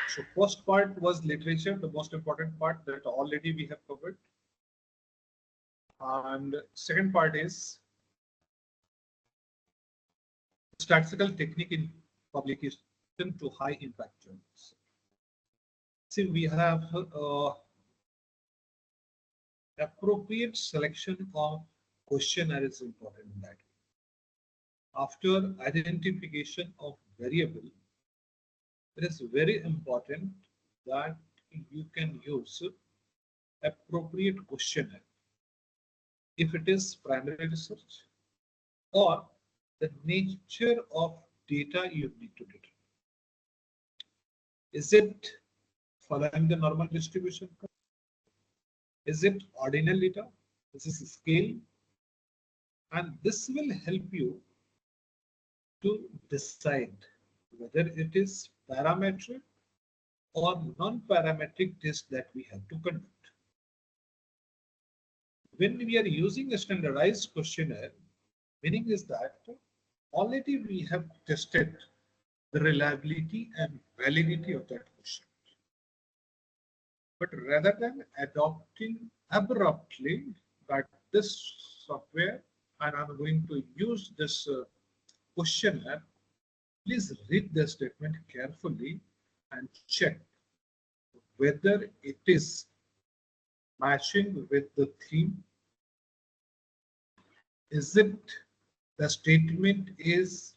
So first part was literature, the most important part that already we have covered. And second part is statistical technique in publication to high impact journals. See, we have appropriate selection of questionnaire is important in that. After identification of variable, it is very important that you can use appropriate questionnaire. If it is primary research or the nature of data you need to determine. Is it following the normal distribution? Is it ordinal data? This is scale. And this will help you to decide whether it is parametric or non-parametric test that we have to conduct. When we are using a standardized questionnaire, meaning is that already we have tested the reliability and validity of that question. But rather than adopting abruptly that this software and I'm going to use this questionnaire, please read the statement carefully and check whether it is matching with the theme. Is it the statement is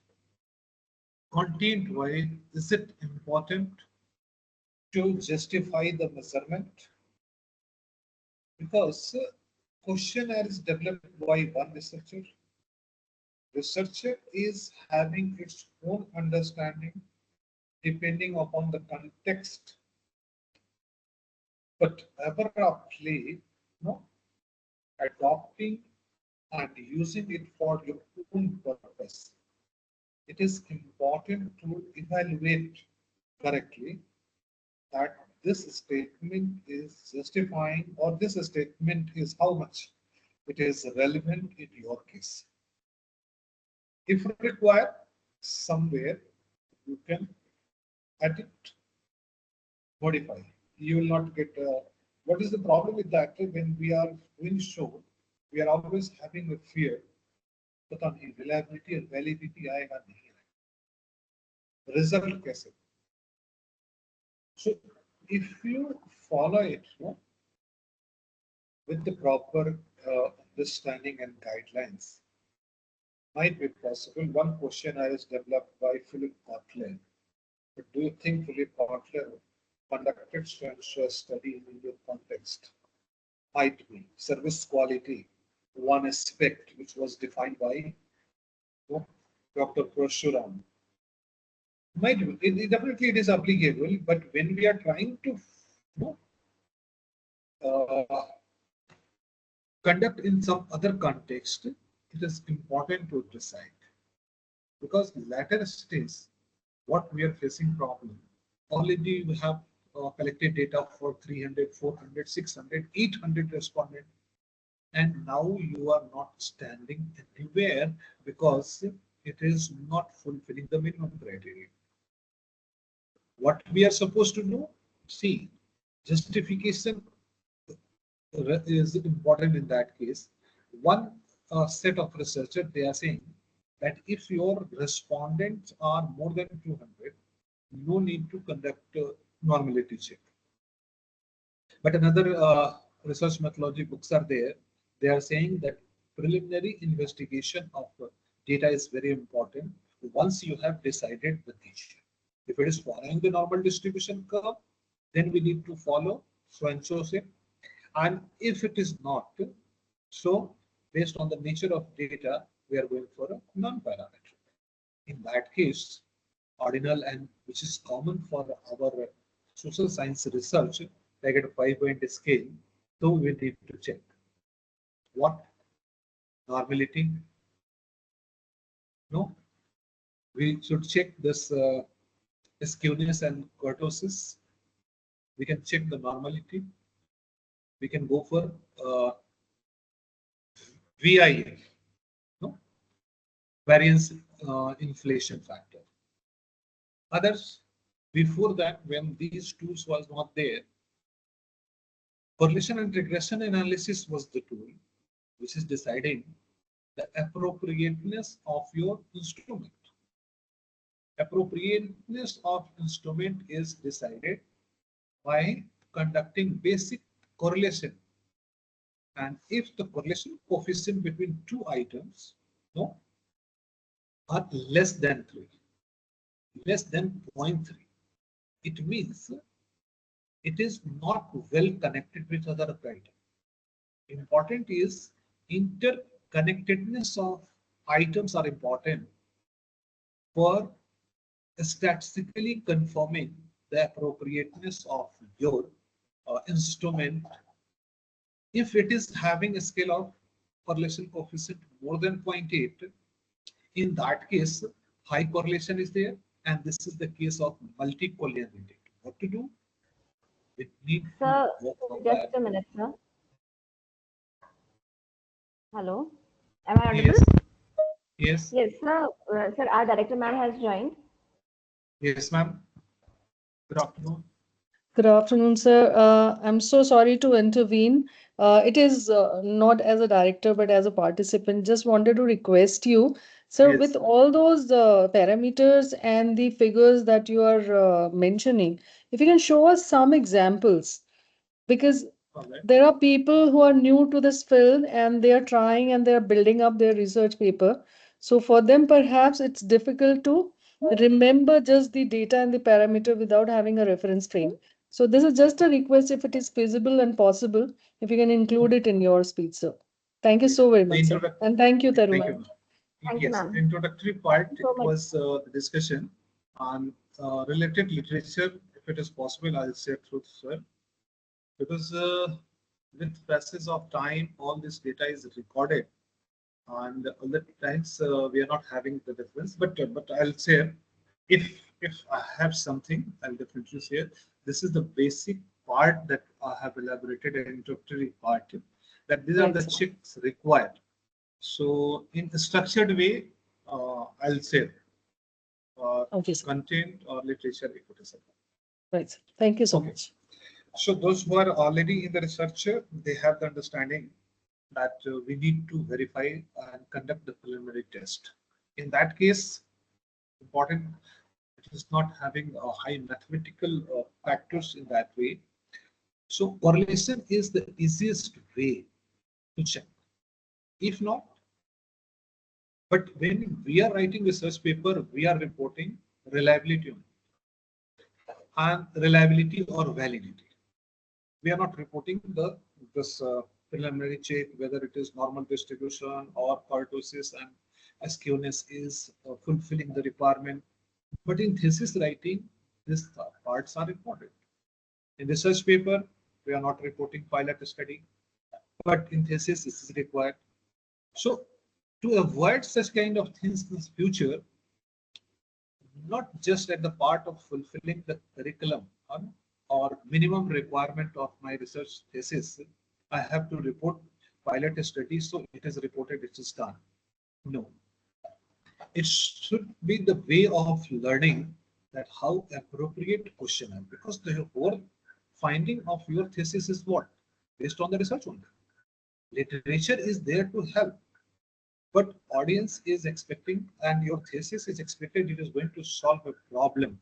content wise? Is it important to justify the measurement? Because questionnaire is developed by one researcher. Researcher is having its own understanding depending upon the context, but abruptly, adopting and using it for your own purpose. It is important to evaluate correctly that this statement is justifying or this statement is how much it is relevant in your case. If required, somewhere you can edit, modify. You will not get. What is the problem with that? When we are doing show, we are always having a fear that on reliability and validity आएगा नहीं आएगा. Result कैसे? So if you follow it with the proper understanding and guidelines, might be possible. One questionnaire is developed by Philip Kotler. But do you think Philip Kotler conducted a study in Indian context? Might be. Service quality, one aspect which was defined by Dr. Prashuram. Might be. Definitely it is applicable, but when we are trying to conduct in some other context, it is important to decide. Because later stage, what we are facing problem, already we have collected data for 300, 400, 600, 800 respondents. And now you are not standing anywhere because it is not fulfilling the minimum criteria. What we are supposed to do? See, justification is important in that case. One set of researchers, they are saying that if your respondents are more than 200, no need to conduct a normality check. But another research methodology books are there. They are saying that preliminary investigation of data is very important once you have decided the niche. If it is following the normal distribution curve, then we need to follow so and so say. And if it is not, so based on the nature of data, we are going for a non-parametric. In that case, ordinal and which is common for our social science research, like at a 5-point scale, so we need to check what normality. No, we should check this skewness and kurtosis. We can check the normality. We can go for VIF, no? Variance inflation factor. Others, Before that, when these tools was not there, correlation and regression analysis was the tool which is deciding the appropriateness of your instrument. Appropriateness of instrument is decided by conducting basic correlation. And if the correlation coefficient between two items are less than 3, less than 0.3, it means it is not well connected with other item. Important is interconnectedness of items are important for statistically confirming the appropriateness of your instrument. If it is having a scale of correlation coefficient more than 0.8, in that case, high correlation is there, and this is the case of multicollinearity. What to do? We need Sir, to work on just that. a minute, sir. Hello, am I audible? Yes. Yes. Yes, sir. Sir, our director ma'am has joined. Yes, ma'am. Good afternoon. Good afternoon, sir. I'm so sorry to intervene. It is not as a director, but as a participant. Just wanted to request you, sir, Yes. with all those parameters and the figures that you are mentioning, if you can show us some examples, because Alright. there are people who are new to this field and they are trying and they are building up their research paper. So for them, perhaps it's difficult to remember just the data and the parameter without having a reference frame. So this is just a request if it is feasible and possible, if you can include it in your speech, sir. Thank you so very much, sir. And thank you, Thank Tarun. you. Thank you, Yes, ma'am. introductory part, Thank you so it much. was the discussion on related literature. If it is possible, I'll say through, sir, because with passage of time, all this data is recorded, and all the times we are not having the difference. But I'll say, if I have something, I'll definitely share. This is the basic part that I have elaborated in introductory part. That these are Right, the sir. checks required. So in a structured way, I'll say Okay, sir. content or literature equity. Right, sir. Thank you so Okay. much. So those who are already in the research, they have the understanding that we need to verify and conduct the preliminary test. In that case, important, it is not having a high mathematical factors in that way. So correlation is the easiest way to check. If not, but when we are writing research paper, we are reporting reliability and reliability or validity. We are not reporting this preliminary check, whether it is normal distribution or kurtosis and skewness is fulfilling the requirement. But in thesis writing, these parts are important. In research paper, we are not reporting pilot study, but in thesis, this is required. So to avoid such kind of things in the future, not just at the part of fulfilling the curriculum or minimum requirement of my research thesis, I have to report pilot study, so it is reported, it is done. No, it should be the way of learning that how appropriate questionnaire, because the whole finding of your thesis is what? Based on the research only. Literature is there to help, but audience is expecting and your thesis is expected it is going to solve a problem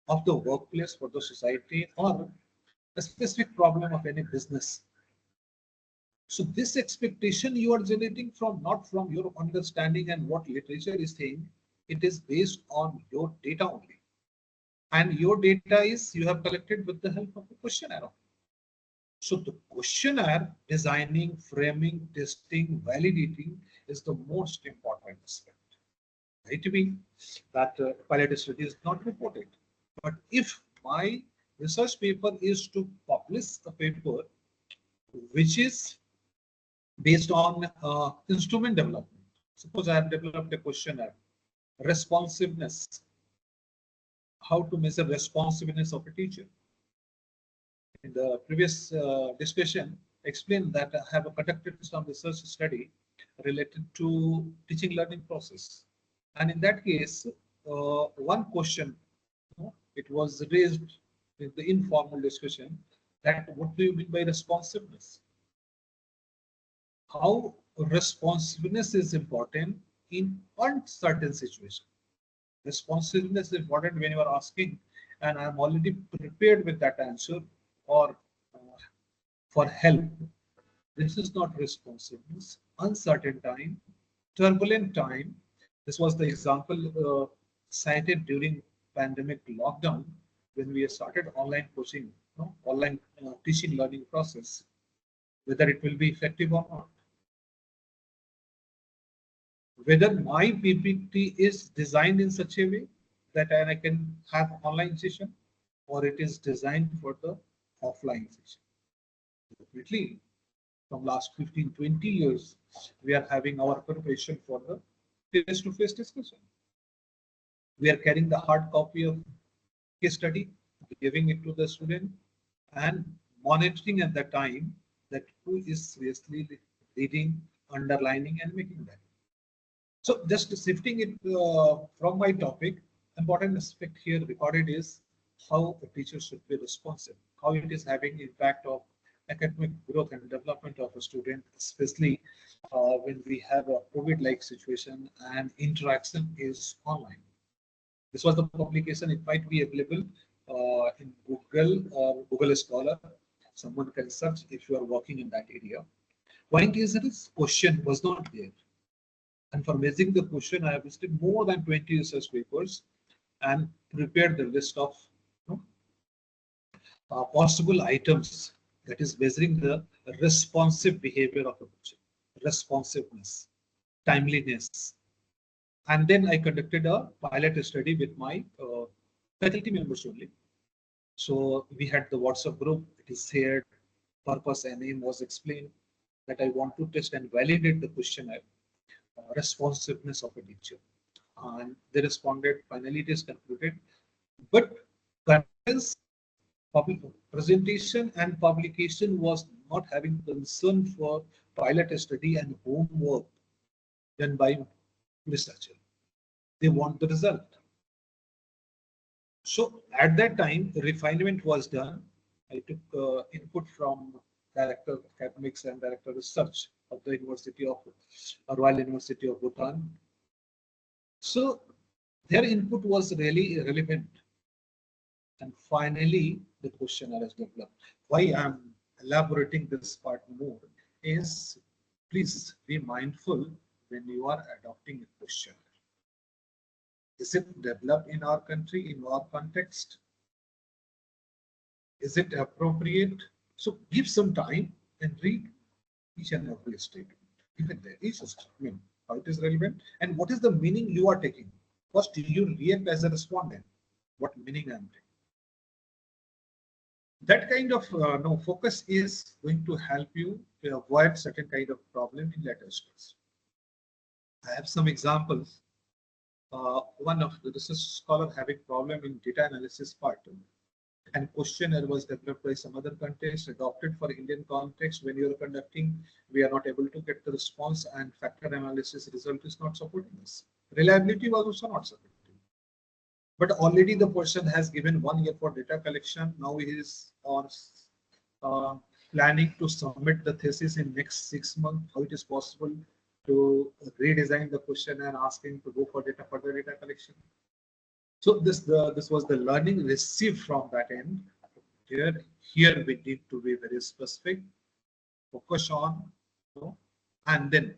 of the workplace for the society or a specific problem of any business. So this expectation you are generating from not from your understanding and what literature is saying, it is based on your data only. And your data is you have collected with the help of a questionnaire. So the questionnaire designing, framing, testing, validating is the most important aspect. Might be that pilot study is not reported. But if my research paper is to publish a paper which is based on instrument development, suppose I have developed a questionnaire, responsiveness, how to measure responsiveness of a teacher. In the previous discussion, explained that I have conducted some research study related to teaching learning process. And in that case, one question it was raised in the informal discussion that what do you mean by responsiveness? How responsiveness is important in uncertain situation. Responsiveness is important when you are asking, and I'm already prepared with that answer or for help. This is not responsiveness. Uncertain time, turbulent time. This was the example cited during pandemic lockdown when we started online coaching, online teaching learning process, whether it will be effective or not. Whether my PPT is designed in such a way that I can have online session or it is designed for the offline session. Definitely, from last 15, 20 years, we are having our preparation for the face-to-face discussion. We are carrying the hard copy of case study, giving it to the student and monitoring at the time that who is seriously reading, underlining and making that. So just shifting it from my topic, important aspect here recorded is how a teacher should be responsive, how it is having impact of academic growth and development of a student, especially when we have a COVID-like situation and interaction is online. This was the publication. It might be available in Google or Google Scholar. Someone can search if you are working in that area. Point is that this question was not there. And for measuring the question, I have visited more than 20 research papers and prepared the list of possible items that is measuring the responsive behavior of a question, responsiveness, timeliness. And then I conducted a pilot study with my faculty members only. So we had the WhatsApp group, it is shared, purpose and aim was explained that I want to test and validate the questionnaire. Responsiveness of a teacher, and they responded. Finally, it is concluded. But public presentation and publication was not having concern for pilot study and homework done by researcher. They want the result. So at that time, refinement was done. I took input from Director of Academics and Director of Research of the University of Royal University of Bhutan. So their input was really relevant. And finally, the questionnaire is developed. Why I'm elaborating this part more is please be mindful when you are adopting a questionnaire. Is it developed in our country, in our context? Is it appropriate? So give some time and read each and every statement. Even there is a statement, how it is relevant and what is the meaning you are taking. First, do you react as a respondent? What meaning I'm taking? That kind of focus is going to help you to avoid certain kind of problem in later stage. I have some examples. One of the research scholar having problem in data analysis part, and questionnaire was developed by some other context, adopted for Indian context. When you are conducting, we are not able to get the response, and factor analysis result is not supporting us. Reliability was also not supporting. But already the person has given 1 year for data collection. Now he is on planning to submit the thesis in next 6 months. How it is possible to redesign the question and asking to go for further data collection? So this was the learning received from that end. Here we need to be very specific, focus on, and then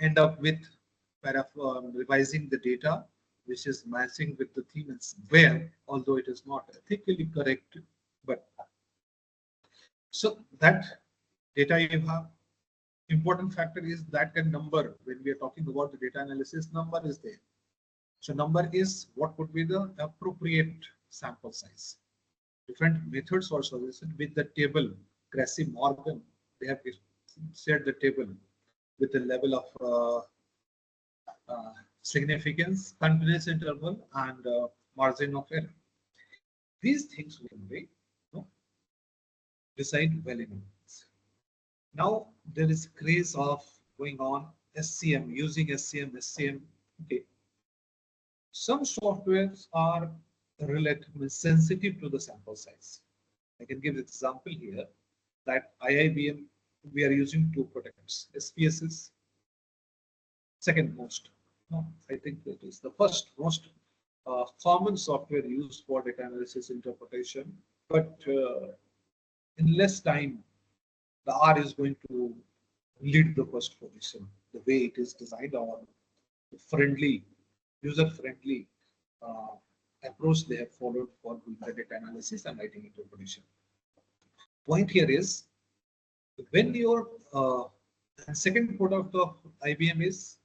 end up with revising the data, which is matching with the theme and where, although it is not ethically correct, but so that data you have. Important factor is that the number, when we are talking about the data analysis, number is there. So number is what would be the appropriate sample size. Different methods are suggested with the table. Gracie Morgan, they have shared the table with the level of significance, confidence interval, and margin of error. These things will be decide well in advance. Now there is craze of going on SCM, using SCM. Okay. Some softwares are relatively sensitive to the sample size. I can give example here that IIBM, we are using two products. SPS is second most. No, I think that is the first most common software used for data analysis interpretation. But in less time, the R is going to lead the first position. The way it is designed or friendly, user-friendly uh, approach they have followed for doing the data analysis and writing interpretation. Point here is when your and second product of IBM is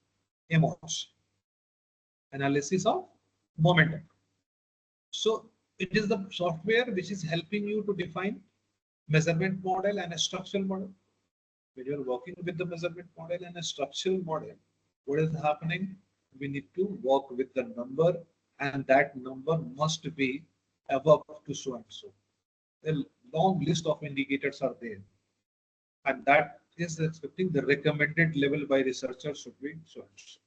MOS, analysis of momentum. So it is the software which is helping you to define measurement model and a structural model. When you're working with the measurement model and a structural model, what is happening? We need to work with the number, and that number must be above to so and so. A long list of indicators are there, and that is expecting the recommended level by researchers should be so and so.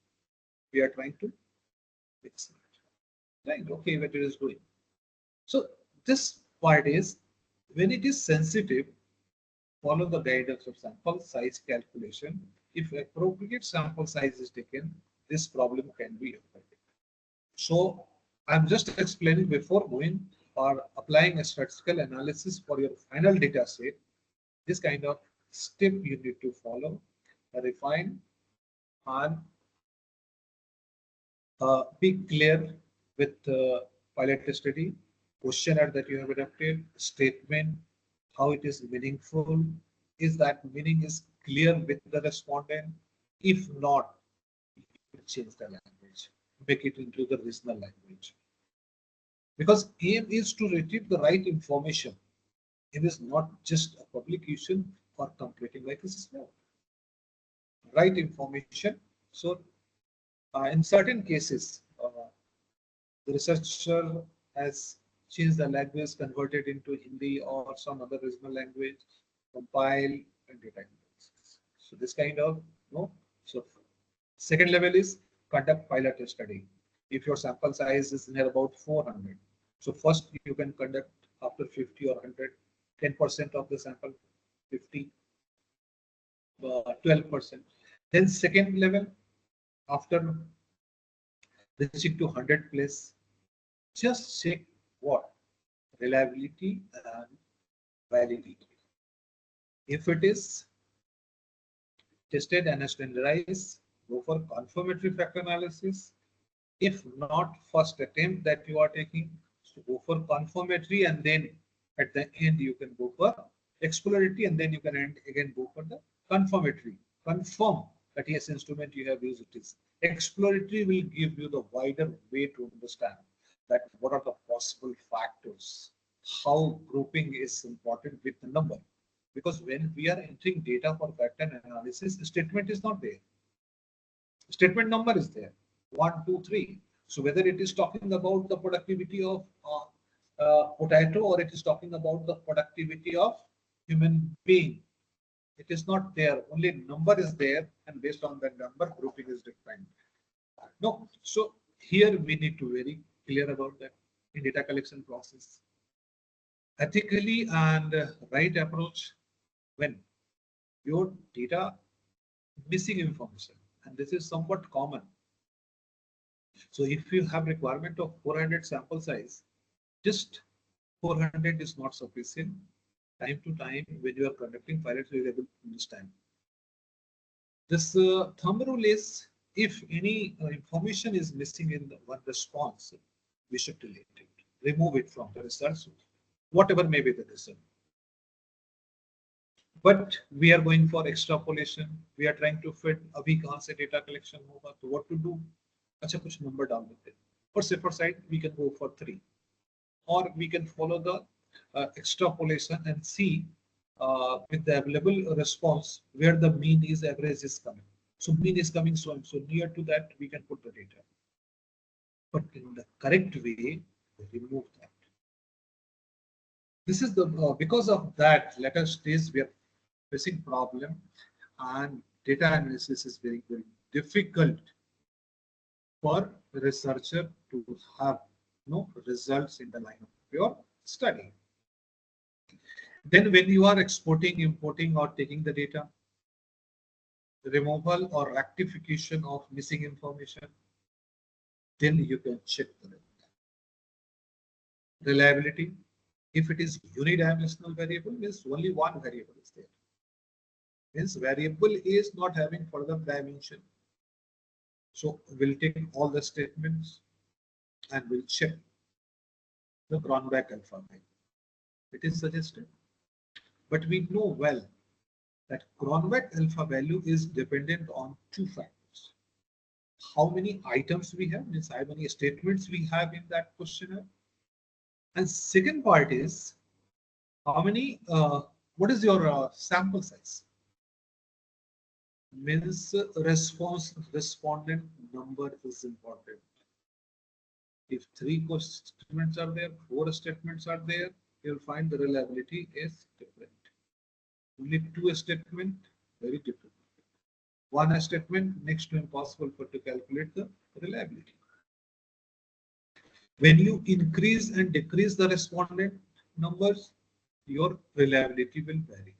We are trying to fix it. Right? Okay, what it is doing. So this part is when it is sensitive, follow the guidance of sample size calculation. If appropriate sample size is taken, this problem can be avoided. So I'm just explaining before going or applying a statistical analysis for your final data set, this kind of step you need to follow, refine and be clear with pilot study, questionnaire that you have adapted, statement, how it is meaningful, is that meaning is clear with the respondent? If not, change the language, make it into the regional language. Because aim is to retrieve the right information. It is not just a publication or completing like this is now. Right information. So in certain cases, the researcher has changed the language, converted into Hindi or some other regional language, compile and data analysis. So this kind of so second level is conduct pilot study. If your sample size is near about 400, so first you can conduct after 50 or 100, 10% of the sample, 50, 12%. Then second level, after reaching to 100 place, just check what reliability and validity. If it is tested and standardized, go for confirmatory factor analysis. If not, first attempt that you are taking, so go for confirmatory, and then at the end you can go for exploratory, and then you can again go for the confirmatory. Confirm that yes, instrument you have used it is. Exploratory will give you the wider way to understand that what are the possible factors, how grouping is important with the number. Because when we are entering data for pattern analysis, statement is not there. Statement number is there, 1, 2, 3. So whether it is talking about the productivity of potato or it is talking about the productivity of human being, it is not there. Only number is there, and based on that number, grouping is defined. No, so here we need to very clear about that in data collection process. Ethically and right approach when your data missing information, and this is somewhat common. So if you have requirement of 400 sample size, just 400 is not sufficient. Time to time, when you are conducting pilots, you are able to understand. This thumb rule is if any information is missing in the one response, we should delete it, remove it from the result, whatever may be the result. But we are going for extrapolation. We are trying to fit अभी कहाँ से data collection होगा, तो what to do? अच्छा कुछ number डाल देते हैं. For safer side, we can go for 3, or we can follow the extrapolation and see with the available response where the mean is, average is coming. So mean is coming so and so near to that, we can put the data. But in the correct way, remove that. This is the because of that later stage we are facing problem, and data analysis is very, very difficult for researcher to have results in the line of your study. Then when you are exporting, importing, or taking the data, removal or rectification of missing information, then you can check the reliability. If it is unidimensional variable, means only one variable is there. Means variable is not having further dimension. So we'll take all the statements and we'll check the Cronbach alpha value. It is suggested. But we know well that Cronbach alpha value is dependent on two factors. How many items we have, means how many statements we have in that questionnaire. And second part is how many, what is your sample size? Means respondent number is important. If 3 statements are there, 4 statements are there, you'll find the reliability is different. Only 2 statements, very different. 1 statement, next to impossible to calculate the reliability. When you increase and decrease the respondent numbers, your reliability will vary.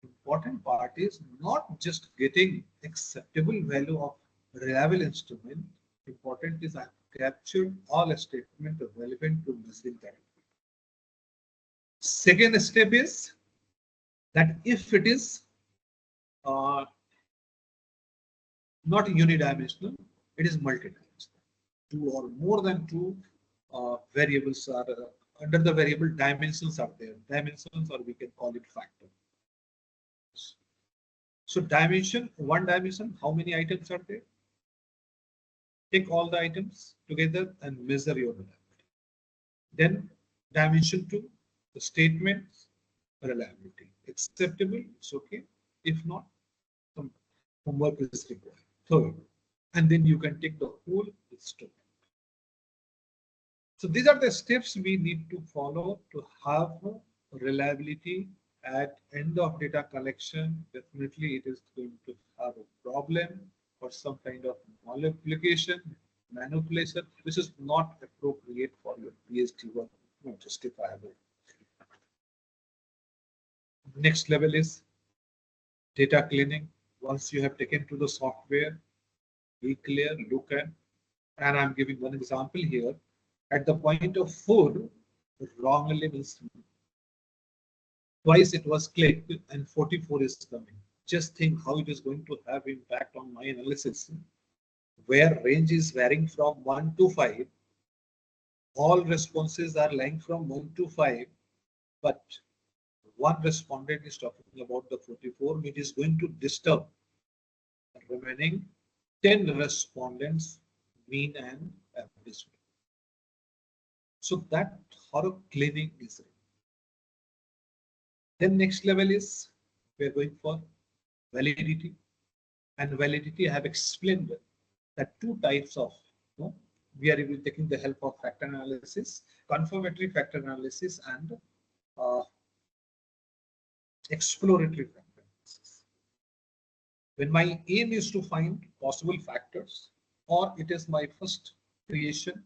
Important part is not just getting acceptable value of reliable instrument. Important is I captured all statements relevant to missing character. Second step is that if it is not unidimensional, it is multidimensional. 2 or more than 2 variables are under the variable dimensions are there. Dimensions, or we can call it factor. So dimension, 1 dimension, how many items are there? Take all the items together and measure your reliability. Then dimension 2, the statements, reliability. Acceptable, it's okay. If not, some homework is required. Third, and then you can take the whole instrument. So these are the steps we need to follow to have reliability at end of data collection. Definitely it is going to have a problem or some kind of manipulation, which is not appropriate for your PhD work, not justifiable. Next level is data cleaning. Once you have taken to the software, be clear, look at, and I'm giving one example here. At the point of 4, wrongly means twice it was clicked and 44 is coming. Just think how it is going to have impact on my analysis, where range is varying from 1 to 5. All responses are lying from 1 to 5, but one respondent is talking about the 44, which is going to disturb the remaining 10 respondents, mean and average. So that thorough cleaning is required. Then next level is we are going for validity. And validity I have explained that 2 types of, we are even taking the help of factor analysis, confirmatory factor analysis, and exploratory factor analysis. When my aim is to find possible factors, or it is my first creation,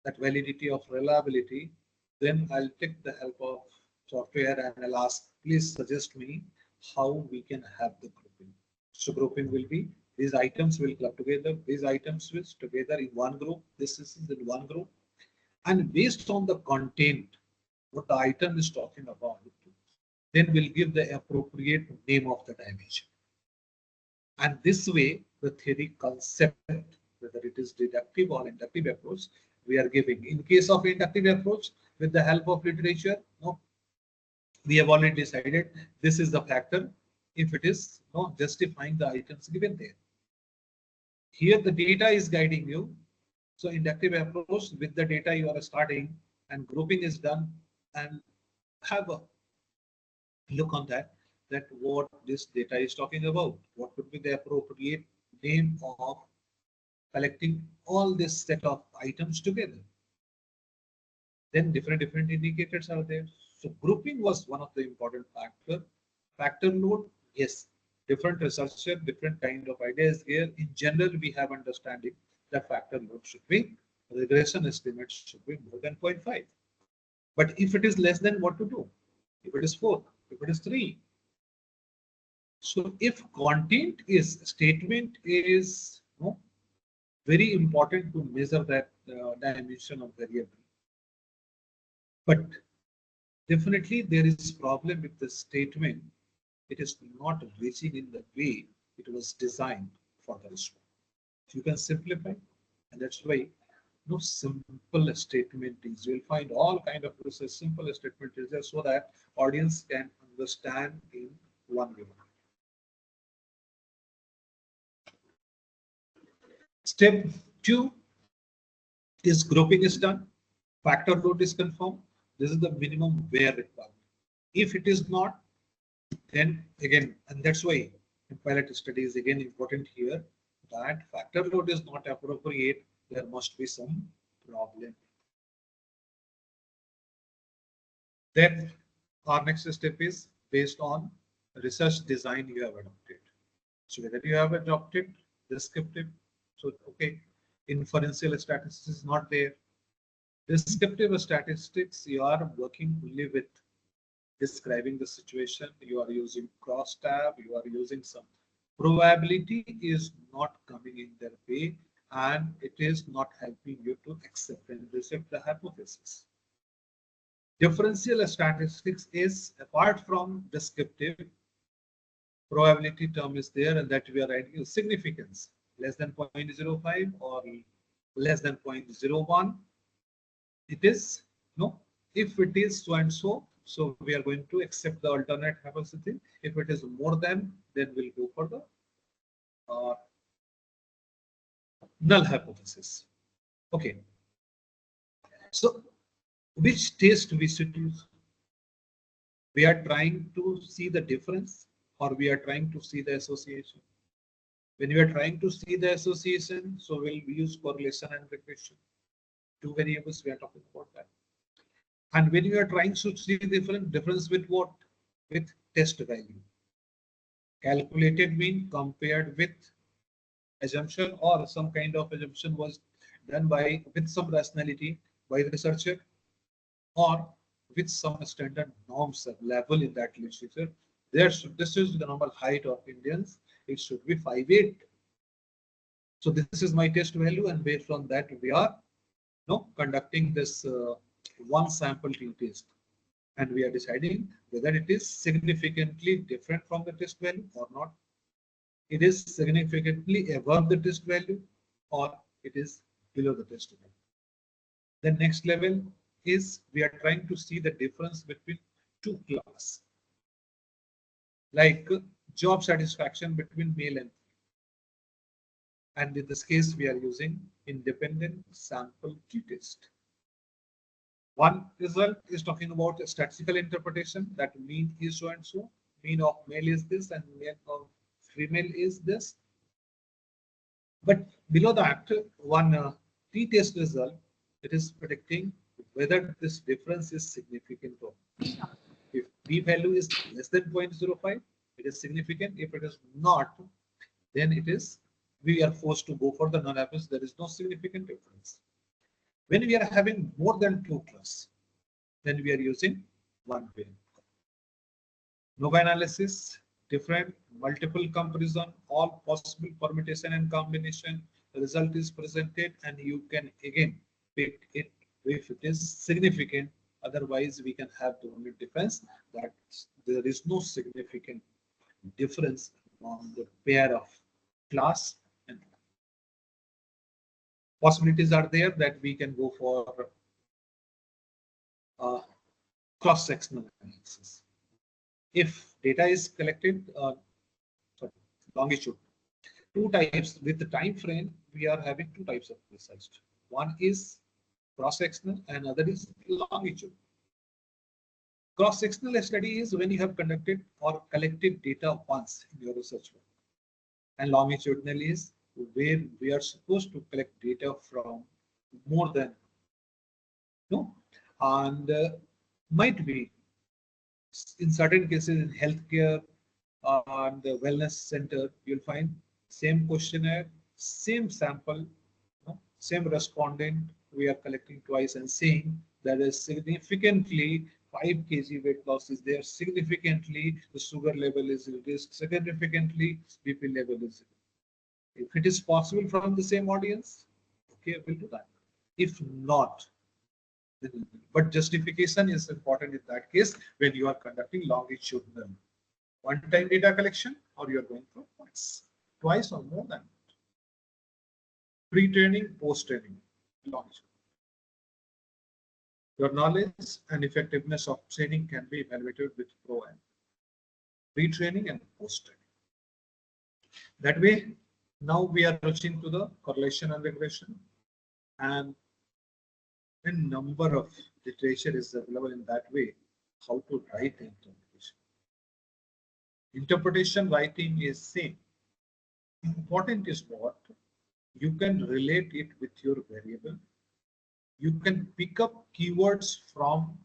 that validity of reliability, then I'll take the help of software and I'll ask, please suggest me how we can have the grouping. So grouping will be, these items will club together, these items will together in one group, this is in one group. And based on the content, what the item is talking about, then we'll give the appropriate name of the dimension. And this way, the theory concept, whether it is deductive or inductive approach, we are giving. In case of inductive approach, with the help of literature, we have already decided this is the factor if it is justifying the items given there. Here the data is guiding you. So inductive approach, with the data you are starting and grouping is done, and have a look on that what this data is talking about. What would be the appropriate name of collecting all this set of items together? Then different indicators are there. So grouping was one of the important factor. Factor load, yes, different researcher, different kind of ideas here. In general, we have understanding that factor load should be regression estimate should be more than 0.5. But if it is less than, what to do? If it is 4, if it is 3. So if content is statement is very important to measure that dimension of variable. But definitely there is problem with the statement. It is not reaching in the way it was designed for the response. You can simplify, and that's why no simple statement is. You'll find all kind of process simple statement is there so that audience can understand in one way. Step 2 is grouping is done. Factor load is confirmed. This is the minimum where requirement. If it is not, then again, and that's why pilot study is again important here, that factor load is not appropriate. There must be some problem. Then our next step is based on research design you have adopted. So whether you have adopted descriptive, so okay, inferential statistics is not there. Descriptive statistics, you are working only with describing the situation. You are using crosstab, you are using some probability is not coming in their way, and it is not helping you to accept and reject the hypothesis. Differential statistics is apart from descriptive, probability term is there, and that we are writing significance less than 0.05 or less than 0.01. It is no, if it is so and so, so we are going to accept the alternate hypothesis. If it is more than, then we'll go for the null hypothesis. Okay. So which test we should use? We are trying to see the difference, or we are trying to see the association. When we are trying to see the association, so we'll use correlation and regression. Two variables we are talking about that. And when you are trying to see the difference with what? With test value. Calculated mean compared with assumption, or some kind of assumption was done by with some rationality by the researcher, or with some standard norms level in that literature. This is the normal height of Indians. It should be 5'8". So this is my test value, and based on that we are conducting this one sample t-test, and we are deciding whether it is significantly different from the test value or not. It is significantly above the test value, or it is below the test value. The next level is we are trying to see the difference between two classes, like job satisfaction between male and female. And in this case, we are using independent sample t-test. One result is talking about a statistical interpretation that mean is so and so, mean of male is this, and mean of female is this. But below that, one t-test result, it is predicting whether this difference is significant or not. If p value is less than 0.05, it is significant. If it is not, then it is we are forced to go for the null hypothesis. There is no significant difference. When we are having more than two clusters, then we are using one way. Nova analysis, different, multiple comparison, all possible permutation and combination. The result is presented, and you can again pick it if it is significant. Otherwise, we can have the only difference that there is no significant difference on the pair of class. And possibilities are there that we can go for cross-sectional analysis. If data is collected, longitude, two types with the time frame, we are having two types of research. One is cross-sectional, and other is longitude. Cross-sectional study is when you have conducted or collected data once in your research work, and longitudinal is where we are supposed to collect data from more than and might be in certain cases in healthcare and the wellness center, you'll find same questionnaire, same sample, same respondent, we are collecting twice and seeing that is significantly 5 kg weight loss is there, significantly the sugar level is reduced, significantly BP level is reduced. If it is possible from the same audience, okay, we'll do that. If not, but justification is important in that case when you are conducting longitudinal one-time data collection or you are going for twice or more than pre-training, post-training, longitudinal. Your knowledge and effectiveness of training can be evaluated with pro and pre-training and post-training. That way, now we are reaching to the correlation and regression, and a number of literature is available in that way, how to write the interpretation. Interpretation writing is same. Important is what? You can relate it with your variable. You can pick up keywords from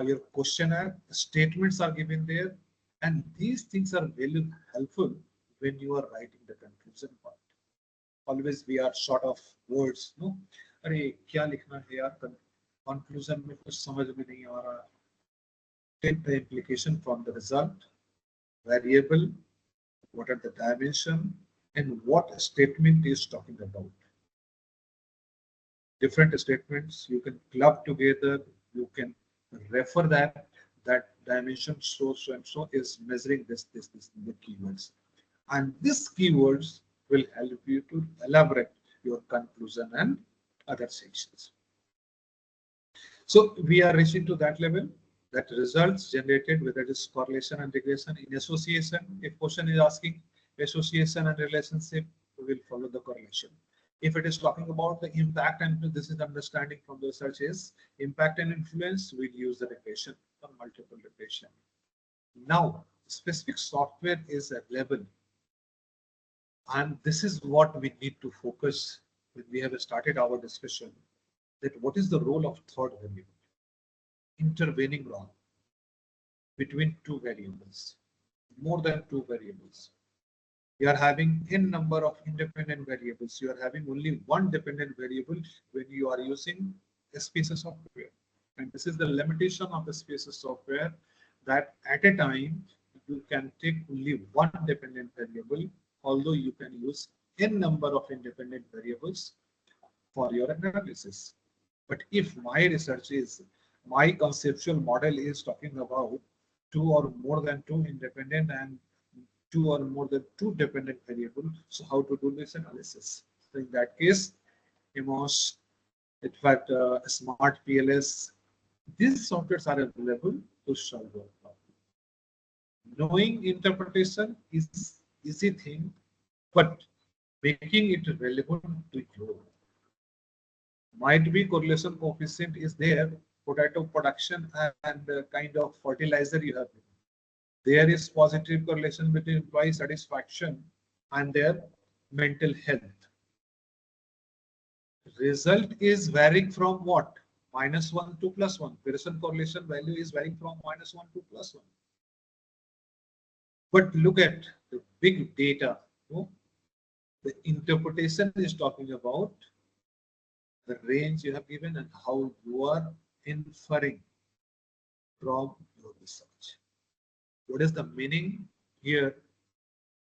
your questionnaire. Statements are given there, and these things are very helpful when you are writing the conclusion part. Always we are short of words, no? अरे क्या लिखना है यार, conclusion में कुछ समझ में नहीं आ रहा. Take the implication from the result, variable, what are the dimension, and what statement is talking about. Different statements you can club together, you can refer that dimension so and so is measuring this the keywords, and these keywords will help you to elaborate your conclusion and other sections. So we are reaching to that level, that results generated, whether it is correlation and regression in association. If question is asking association and relationship, we will follow the correlation. If it is talking about the impact, and this is understanding from the research is impact and influence, we'll use the regression or multiple regression. Now, specific software is available, and this is what we need to focus when we have started our discussion, that what is the role of third variable, intervening role between two variables, more than two variables. You are having n number of independent variables. You are having only one dependent variable when you are using SPSS software. And this is the limitation of SPSS software, that at a time you can take only one dependent variable, although you can use n number of independent variables for your analysis. But if my research is, my conceptual model is talking about two or more than two independent and two or more than two dependent variables, so how to do this analysis? So in that case, EMOS, in fact, Smart PLS, these softwares are available to solve your problem. Knowing interpretation is easy thing, but making it relevant to you. Might be correlation coefficient is there, potato production and kind of fertilizer you have. There is positive correlation between employee satisfaction and their mental health. Result is varying from what? -1 to +1. Pearson correlation value is varying from -1 to +1. But look at the big data. No? The interpretation is talking about the range you have given and how you are inferring from your research. What is the meaning here?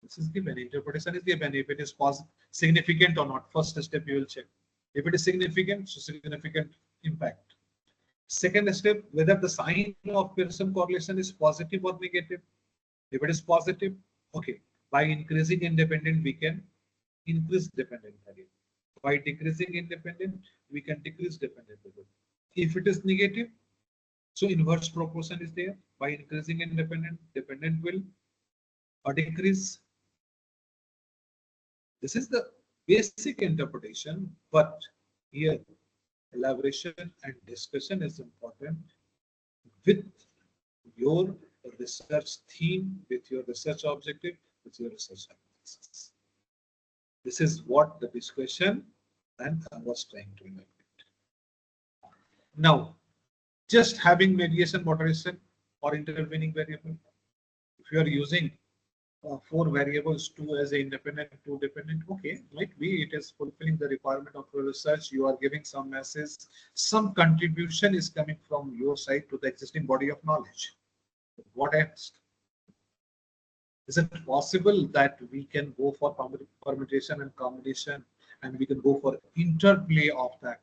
This is given. Interpretation is given. If it is significant or not, first step you will check. If it is significant, so significant impact. Second step, whether the sign of Pearson correlation is positive or negative. If it is positive, okay. By increasing independent, we can increase dependent variable. By decreasing independent, we can decrease dependent variable. If it is negative, so inverse proportion is there. By increasing independent, dependent will decrease. This is the basic interpretation, but here elaboration and discussion is important with your research theme, with your research objective, with your research analysis. This is what the discussion and I was trying to elaborate. Now, just having mediation, moderation, or intervening variable. If you are using 4 variables, 2 as a independent, 2 dependent. Okay, might be it is fulfilling the requirement of your research. You are giving some message, some contribution is coming from your side to the existing body of knowledge. What else? Is it possible that we can go for permutation and combination, and we can go for interplay of that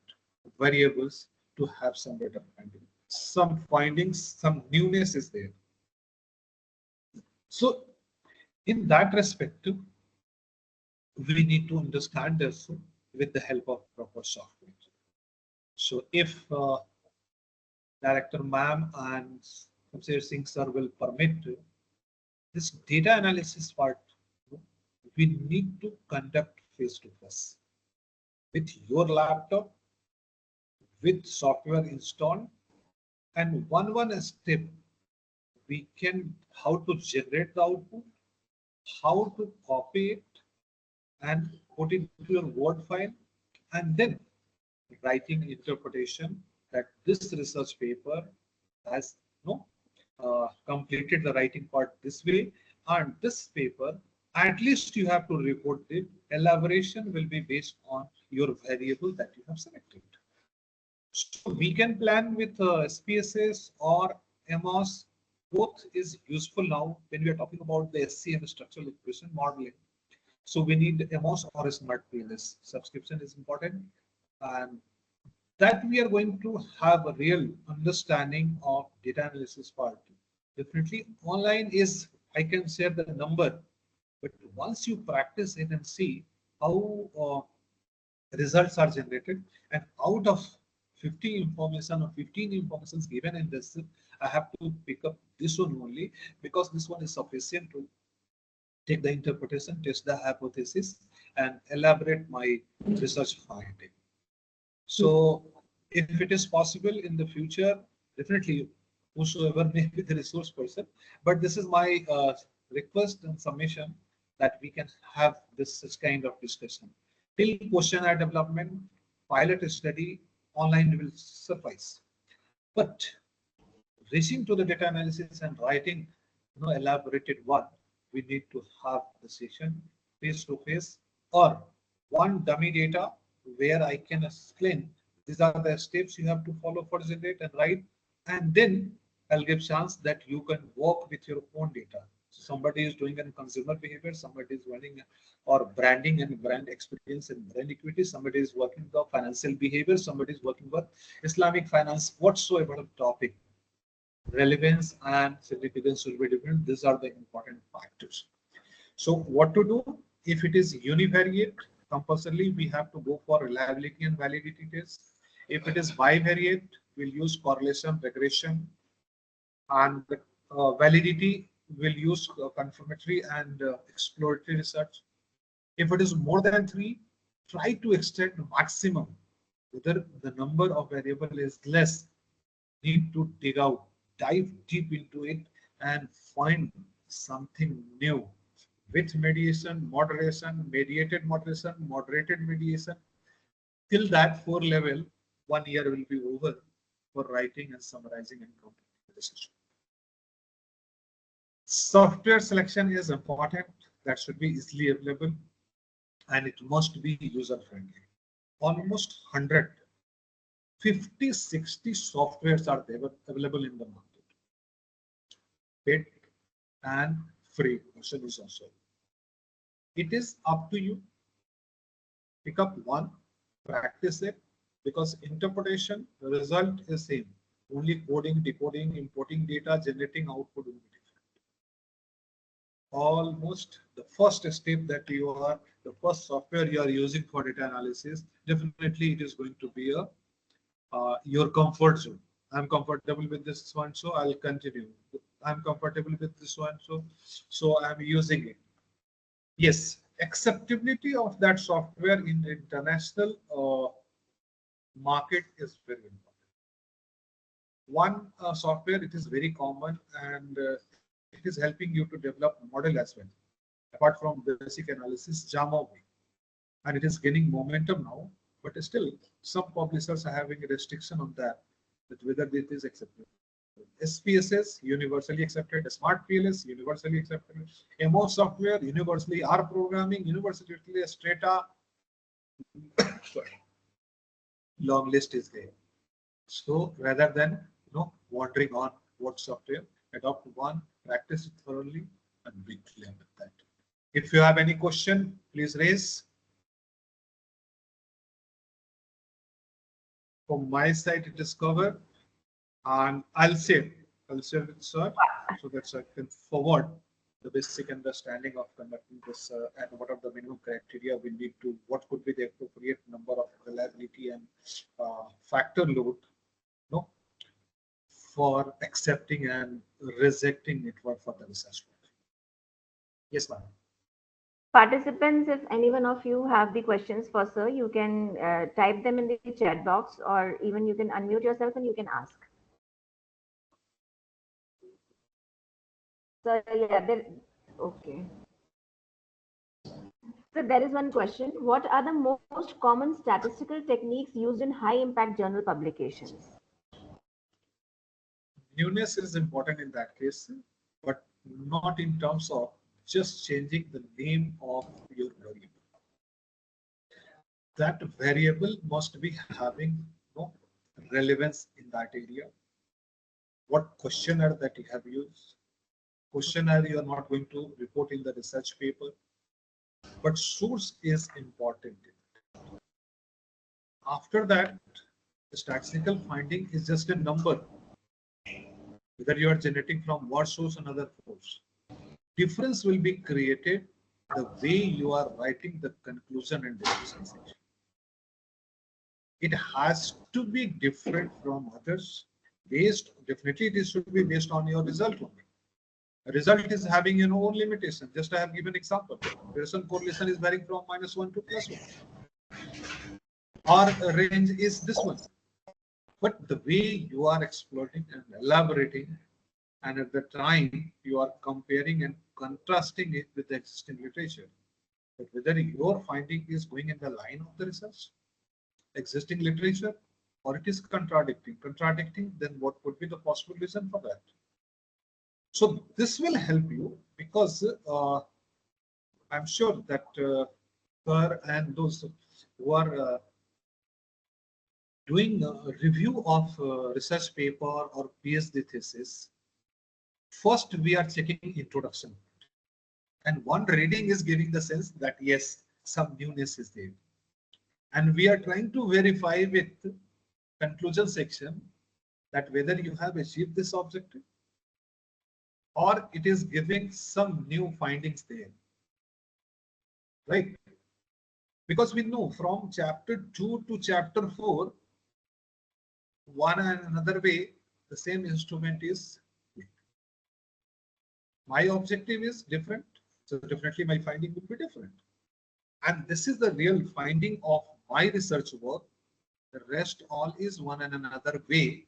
variables to have some better finding? Some findings, some newness is there. So in that respect, we need to understand this with the help of proper software. So if Director Ma'am and Shamsher Singh sir will permit this data analysis part, we need to conduct face to face with your laptop, with software installed, and one step we can how to generate the output, how to copy it and put it into your Word file, and then writing interpretation that this research paper has completed the writing part this way, and this paper at least you have to report the elaboration will be based on your variable that you have selected. So we can plan with SPSS or MOS. Both is useful now when we are talking about the SCM, structural equation modeling. So we need MOS or a smart PLS. Subscription is important, and that we are going to have a real understanding of data analysis part. Definitely online is, I can share the number, but once you practice it and see how results are generated, and out of 50 information or 15 informations given in this, I have to pick up this one only because this one is sufficient to take the interpretation, test the hypothesis, and elaborate my research finding. So if it is possible in the future, definitely whosoever may be the resource person, but this is my request and submission that we can have this such kind of discussion. Till questionnaire development, pilot study, online will suffice. But reaching to the data analysis and writing elaborated one, we need to have the session face to face or one dummy data where I can explain these are the steps you have to follow for generate and write, and then I'll give chance that you can work with your own data. So somebody is doing a consumer behavior, somebody is running or branding and brand experience and brand equity, somebody is working the financial behavior, somebody is working with Islamic finance, whatsoever the topic. Relevance and significance will be different. These are the important factors. So what to do if it is univariate? Compulsorily, we have to go for reliability and validity tests. If it is bivariate, we'll use correlation, regression, and validity will use confirmatory and exploratory research. If it is more than 3, try to extract maximum. Whether the number of variable is less, need to dig out, dive deep into it, and find something new with mediation, moderation, mediated moderation, moderated mediation. Till that 4 level, 1 year will be over for writing and summarizing and completing the session. Software selection is important. That should be easily available, and it must be user friendly. Almost 100, 50, 60 softwares are available in the market. Paid and free version is also. It is up to you. Pick up one, practice it, because interpretation, the result is same. Only coding, decoding, importing data, generating output will be different. Almost the first step that you are, the first software you are using for data analysis, definitely it is going to be a your comfort zone. I'm comfortable with this one, so I'll continue. I'm comfortable with this one, so I'm using it. Yes, acceptability of that software in international market is very important. One software, it is very common, and it is helping you to develop model as well. Apart from basic analysis, JAMA, and it is gaining momentum now. But still, some publishers are having a restriction on that whether it is acceptable. SPSS, universally accepted. Smart PLS, universally accepted. MO software, universally. R programming, universally. Strata, sorry, long list is there. So rather than wandering on what software, adopt one, practice it thoroughly, and be clear with that. If you have any question, please raise. From my side, it is covered, and I'll share with sir so that I can forward the basic understanding of conducting this and what are the minimum criteria we need to, what could be the appropriate number of reliability and factor load, for accepting and rejecting it for the research work. Yes, ma'am. Participants, if any one of you have the questions for sir, you can type them in the chat box, or even you can unmute yourself and you can ask. So yeah, okay. So there is one question. What are the most common statistical techniques used in high impact journal publications? Newness is important in that case, but not in terms of just changing the name of your variable. That variable must be having relevance in that area. What questionnaire that you have used? Questionnaire you are not going to report in the research paper, but source is important. After that, the statistical finding is just a number, whether you are generating from one source or another source. Difference will be created the way you are writing the conclusion and decision section. It has to be different from others. Definitely it should be based on your result only. A result is having your own limitation. Just I have given example. Pearson correlation is varying from -1 to +1. Our range is this one. But the way you are exploiting and elaborating, and at the time you are comparing and contrasting it with the existing literature, but whether your finding is going in the line of the research, existing literature, or it is contradicting, then what could be the possible reason for that? So this will help you, because I'm sure that her and those who are doing a review of research paper or PhD thesis, first we are checking introduction, and one reading is giving the sense that yes, some newness is there, and we are trying to verify with conclusion section that whether you have achieved this objective or it is giving some new findings there, right? Because we know from chapter 2 to chapter 4, one and another way, the same instrument is. My objective is different, so definitely my finding will be different. And this is the real finding of my research work. The rest all is one and another way,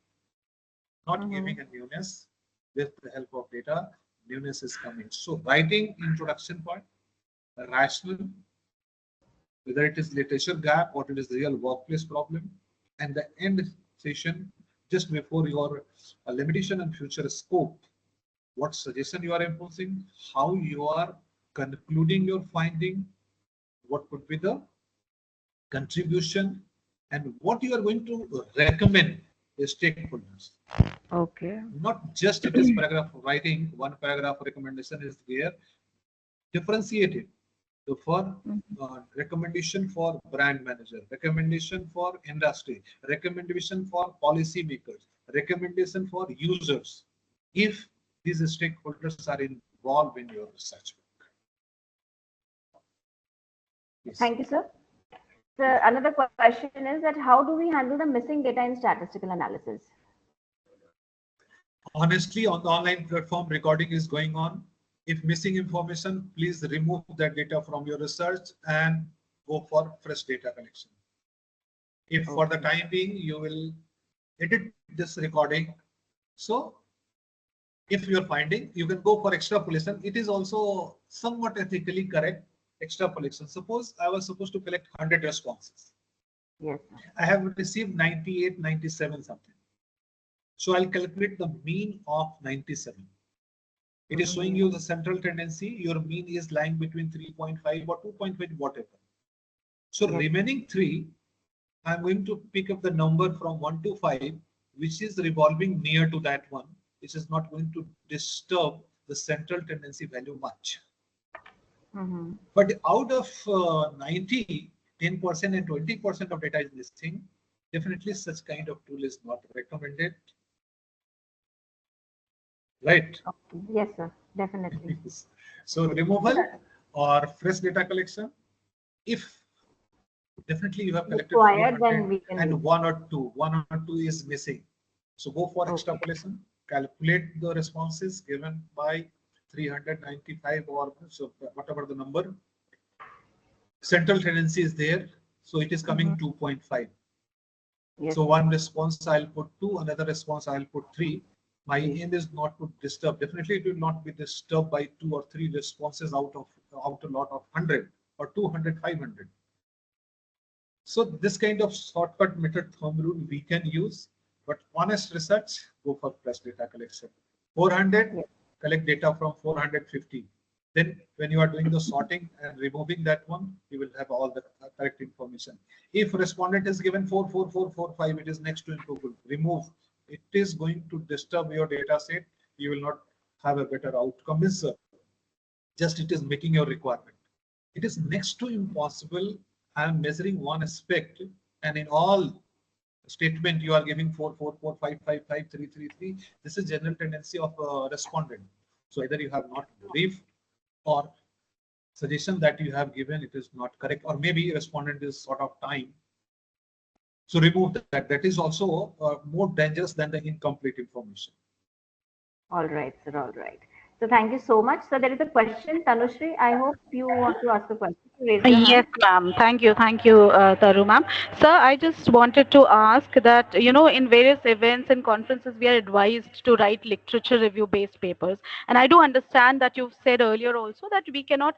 not giving a newness. With the help of data, newness is coming. So writing introduction part, rational, whether it is literature gap or it is real workplace problem, and the end session just before your limitation and future scope, what suggestion you are imposing, how you are concluding your finding, what could be the contribution, and what you are going to recommend the stakeholders. Okay. Not just it is paragraph writing, one paragraph recommendation is there, differentiated. So for recommendation for brand manager, recommendation for industry, recommendation for policy makers, recommendation for users, if these stakeholders are involved in your research work. Yes. Thank you, sir. So another question is that how do we handle the missing data in statistical analysis? Honestly, on the online platform, recording is going on. If missing information, please remove that data from your research and go for fresh data collection. If for the time being, you will edit this recording. So if you're finding, you can go for extrapolation. It is also somewhat ethically correct. Extrapolation. Suppose I was supposed to collect 100 responses. Yes. I have received 98, 97 something. So I'll calculate the mean of 97. It is showing you the central tendency. Your mean is lying between 3.5 or 2.5, whatever. So remaining 3, I'm going to pick up the number from 1 to 5, which is revolving near to that one, which is not going to disturb the central tendency value much. But out of 90, 10% and 20% of data is missing. Definitely such kind of tool is not recommended. Right? Okay. Yes, sir. Definitely. So removal or fresh data collection, if definitely you have collected Required, then 400 we can and do. one or two is missing. So go for extrapolation, calculate the responses given by 395 or so whatever the number. Central tendency is there, so it is coming 2.5. Yes. So one response I'll put 2, another response I'll put 3. My aim is not to disturb. Definitely it will not be disturbed by 2 or 3 responses out a lot of 100 or 200, 500. So this kind of shortcut method thumb rule we can use, but honest research, go for fresh data collection. 400, collect data from 450. Then when you are doing the sorting and removing that one, you will have all the correct information. If respondent is given 44445, it is next to improbable. Remove. It is going to disturb your data set. You will not have a better outcome. Just it is making your requirement. It is next to impossible. I am measuring one aspect, and in all statement you are giving 444555333. This is general tendency of respondent. So either you have not briefed or suggestion that you have given it is not correct, or maybe respondent is sort of time. So remove that. That is also more dangerous than the incomplete information. All right, sir. All right. So thank you so much. So there is a question, Tanushri. I hope you want to ask a question. Raise your Yes, hand. ma'am. Thank you. Thank you, Taru, ma'am. Sir, I just wanted to ask that, in various events and conferences, we are advised to write literature review based papers. And I do understand that you've said earlier also that we cannot,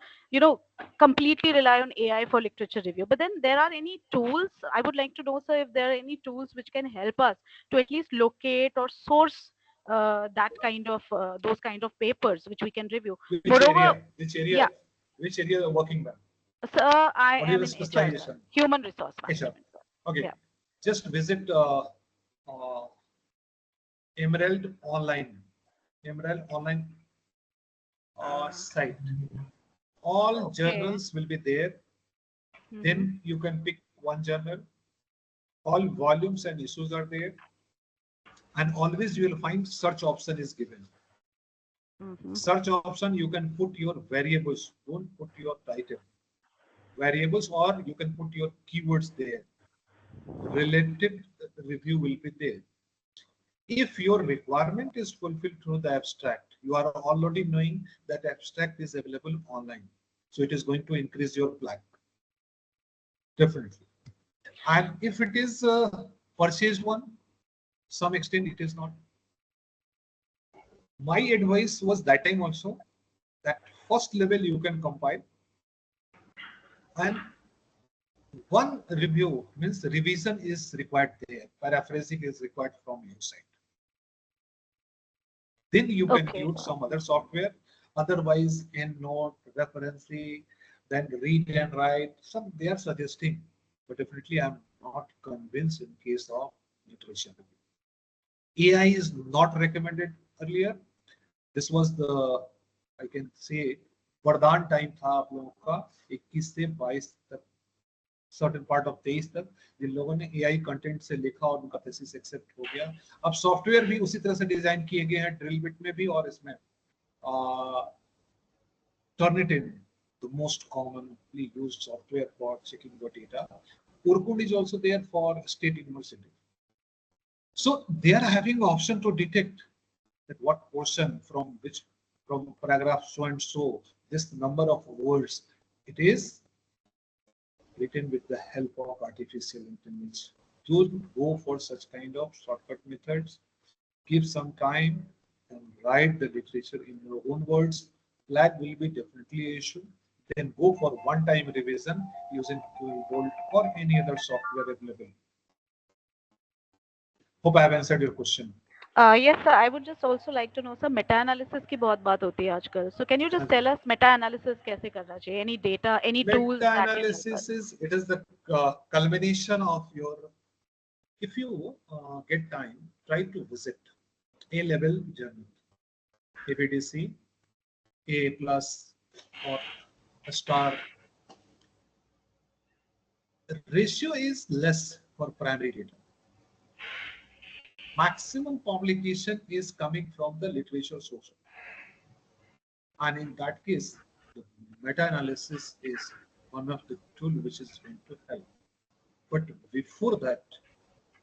completely rely on AI for literature review. But then there are any tools, I would like to know, sir, if there are any tools which can help us to at least locate or source those kind of papers which we can review. Moreover, Which area? yeah. Which area you're working with? Sir, I What is am the in HR, sir. specialization? Human resource HR. management. Sir. Okay. Yeah. Just visit Emerald Online. Emerald Online site. All journals will be there. Then you can pick one journal. All volumes and issues are there. And always you will find search option is given. Search option, you can put your variables. Don't put your title. Variables, or you can put your keywords there. Related review will be there. If your requirement is fulfilled through the abstract, you are already knowing that abstract is available online. So it is going to increase your plaque. Definitely. And if it is a purchased one, some extent it is not. My advice was that time also that first level you can compile, and one review means revision is required there, paraphrasing is required from your side. Then you can use some other software, otherwise EndNote, Referencely, then read and write. Some they are suggesting, but definitely I'm not convinced in case of literature review. AI is not recommended earlier. This was the, I can say, वरदान time था आप लोगों का 21 से 22 तक, certain part of 23 तक, जिन लोगों ने एआई कंटेंट से लिखा और उनका थीसिस एक्सेप्ट हो गया. अब सॉफ्टवेयर भी उसी तरह से डिजाइन किए गए हैं, ड्रिल बिट में भी और इसमें Turnitin, the most commonly used software for checking the data. Urkund is also there for state university. So they are having option to detect that what portion from paragraph so and so, this number of words, it is written with the help of artificial intelligence. To go for such kind of shortcut methods, give some time and write the literature in your own words. Flag will be definitely an issue. Then go for one-time revision using Bolt or any other software available. Hope I have answered your question. Yes, sir. I would just also like to know, sir, meta-analysis की बहुत बात होती है आजकल. So can you just tell us meta-analysis कैसे करना चाहिए? Any data, any tools that can help us? Meta-analysis is the culmination of your. If you get time, try to visit A-level journal, ABDC, A plus, or a star. The ratio is less for primary data. Maximum publication is coming from the literature source. And in that case, the meta-analysis is one of the tools which is going to help. But before that,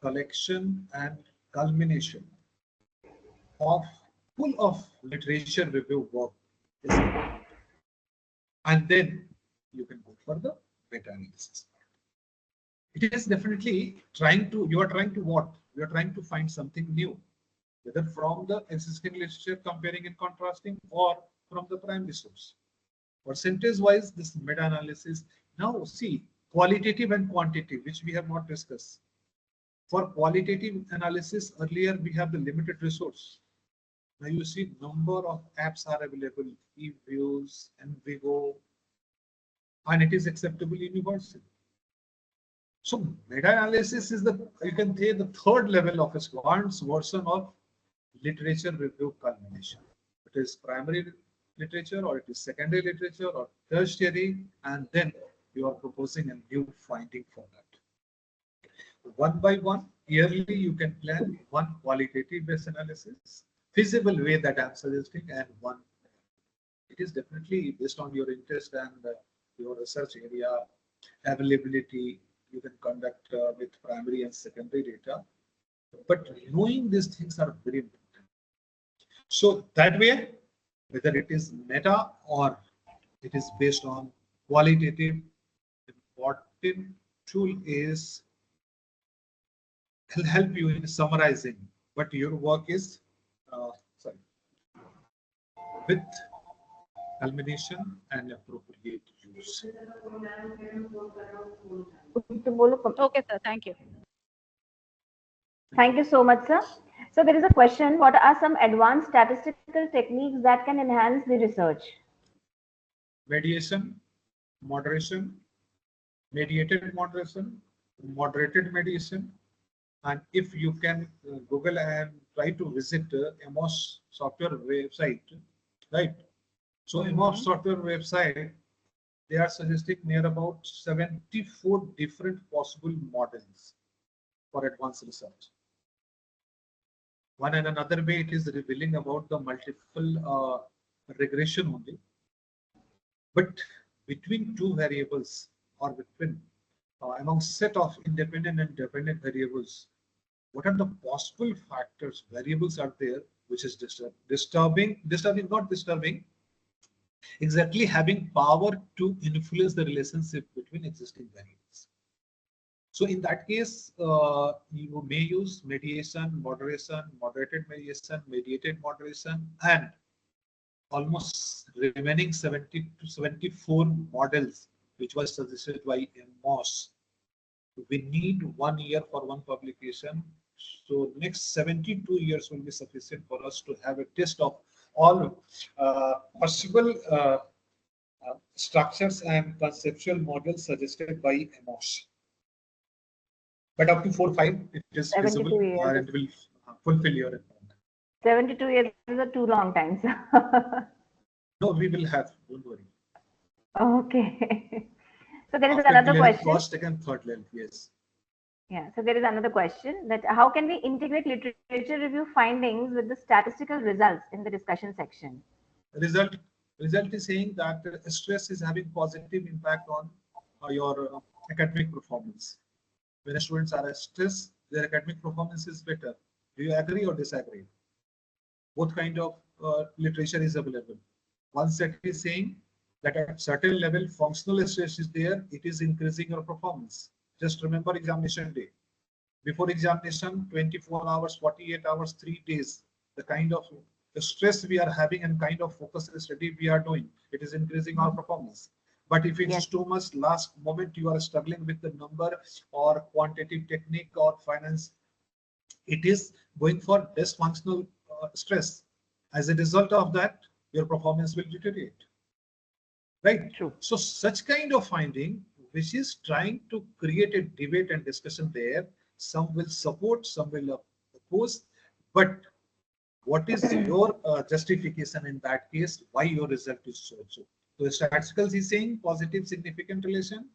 collection and culmination of full of literature review work is important. And then you can go for the meta-analysis. It is definitely you are trying to what? You are trying to find something new, whether from the existing literature comparing and contrasting or from the primary source. Percentage-wise, this meta-analysis. Now see, qualitative and quantitative, which we have not discussed. For qualitative analysis, earlier we have the limited resource. Now you see number of apps are available, eViews, Envigo, and it is acceptable universally. So meta-analysis is you can say the third level of advanced version of literature review culmination. It is primary literature, or it is secondary literature, or tertiary, and then you are proposing a new finding for that. One by one, yearly you can plan one qualitative based analysis, feasible way that I'm suggesting, and one. It is definitely based on your interest and your research area, availability. You can conduct with primary and secondary data. But knowing these things are very important. So that way, whether it is meta or it is based on qualitative, important tool is will help you in summarizing, but your work is with culmination and appropriate use. Okay, sir. Thank you. Thank you so much, sir. So there is a question: what are some advanced statistical techniques that can enhance the research? Mediation, moderation, mediated moderation, moderated mediation, and if you can Google and try to visit Amos software website, right? So Amos software website, they are suggesting near about 74 different possible models for advanced research. One and another way, it is revealing about the multiple regression only. But between two variables, or between among set of independent and dependent variables, what are the possible factors, variables are there, which is disturbing, not disturbing, exactly having power to influence the relationship between existing variables. So in that case, you may use mediation, moderation, moderated mediation, mediated moderation, and almost remaining 70 to 74 models, which was suggested by Moss. We need 1 year for one publication. So next 72 years will be sufficient for us to have a test of all possible structures and conceptual models suggested by Amos. But up to 4-5, it is feasible and it will fulfill your requirement. 72 years is a too long time, sir. No, we will have, don't worry. Okay. So there is After another 11th question. was taken third level, yes. Yeah, so there is another question, that how can we integrate literature review findings with the statistical results in the discussion section? Result is saying that stress is having positive impact on your academic performance. When students are stressed, their academic performance is better. Do you agree or disagree? Both kind of literature is available. One set is saying that at certain level, functional stress is there, it is increasing your performance. Just remember examination day. Before examination, 24 hours, 48 hours, 3 days, the kind of the stress we are having and kind of focus study we are doing, it is increasing our performance. But if it's too much, last moment you are struggling with the number or quantitative technique or finance, it is going for less functional stress. As a result of that, your performance will deteriorate. Right? True. So such kind of finding, which is trying to create a debate and discussion there, some will support, some will oppose, but what is your justification in that case, why your result is so? So statisticals is saying positive significant relation.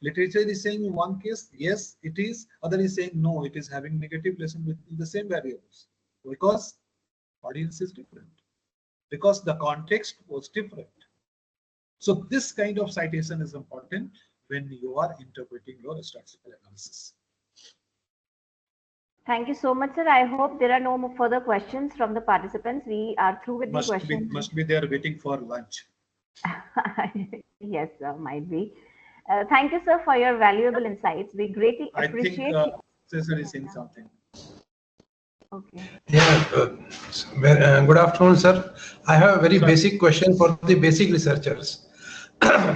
Literature is saying in one case, yes, it is. Other is saying, no, it is having negative relation within the same variables. Because audience is different. Because the context was different. So this kind of citation is important when you are interpreting your statistical analysis. Thank you so much, sir. I hope there are no more further questions from the participants. We are through with the questions. Must be they are waiting for lunch. Yes, sir, might be. Thank you, sir, for your valuable insights. We greatly I appreciate. think Cesar is saying something. Okay. Yeah, good afternoon, sir. I have a very basic question for the basic researchers.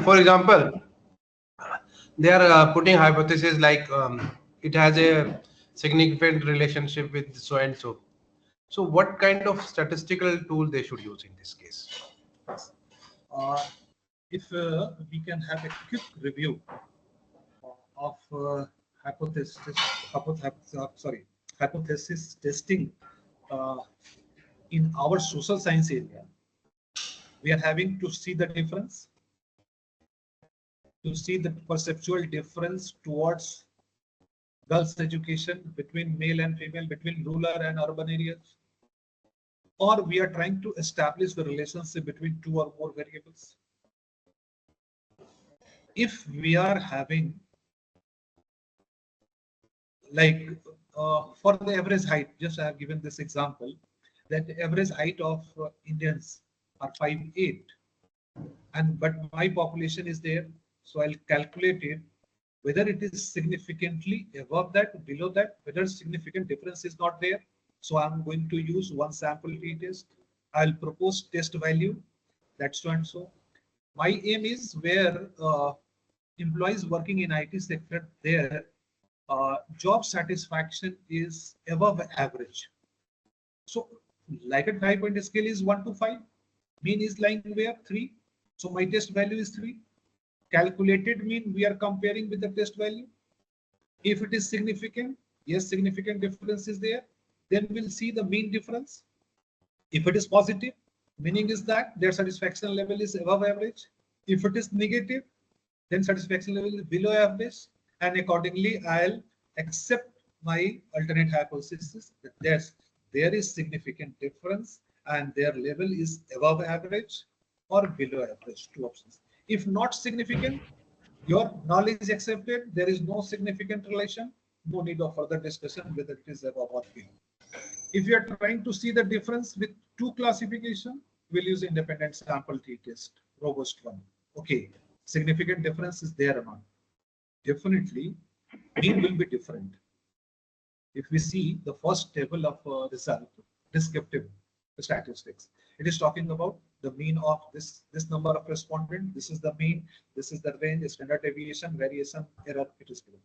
For example, they are putting hypotheses like it has a significant relationship with so and so. So what kind of statistical tool they should use in this case? If we can have a quick review of hypothesis testing in our social science area, we are having to see the difference, to see the perceptual difference towards girls' education between male and female, between rural and urban areas, or we are trying to establish the relationship between two or more variables. If we are having, like for the average height, just I have given this example, that the average height of Indians are 5'8", and but my population is there, so I'll calculate it, whether it is significantly above that, below that, whether significant difference is not there. So I'm going to use one sample t-test. I'll propose test value, that's so and so. My aim is where employees working in IT sector, their job satisfaction is above average. So Likert 5-point scale is 1 to 5. Mean is lying where? 3. So my test value is 3. Calculated mean we are comparing with the test value. If it is significant, yes, significant difference is there. Then we'll see the mean difference. If it is positive, meaning is that their satisfaction level is above average. If it is negative, then satisfaction level is below average, and accordingly I'll accept my alternate hypothesis that there is significant difference and their level is above average or below average, two options. If not significant, your null is accepted, there is no significant relation, no need of further discussion whether it is above or below. If you are trying to see the difference with two classification, we'll use independent sample t-test, robust one. Okay, significant difference is there or not? Definitely, mean will be different. If we see the first table of result, descriptive statistics, it is talking about the mean of this number of respondents. This is the mean. This is the range, standard deviation, variation, error. It is given.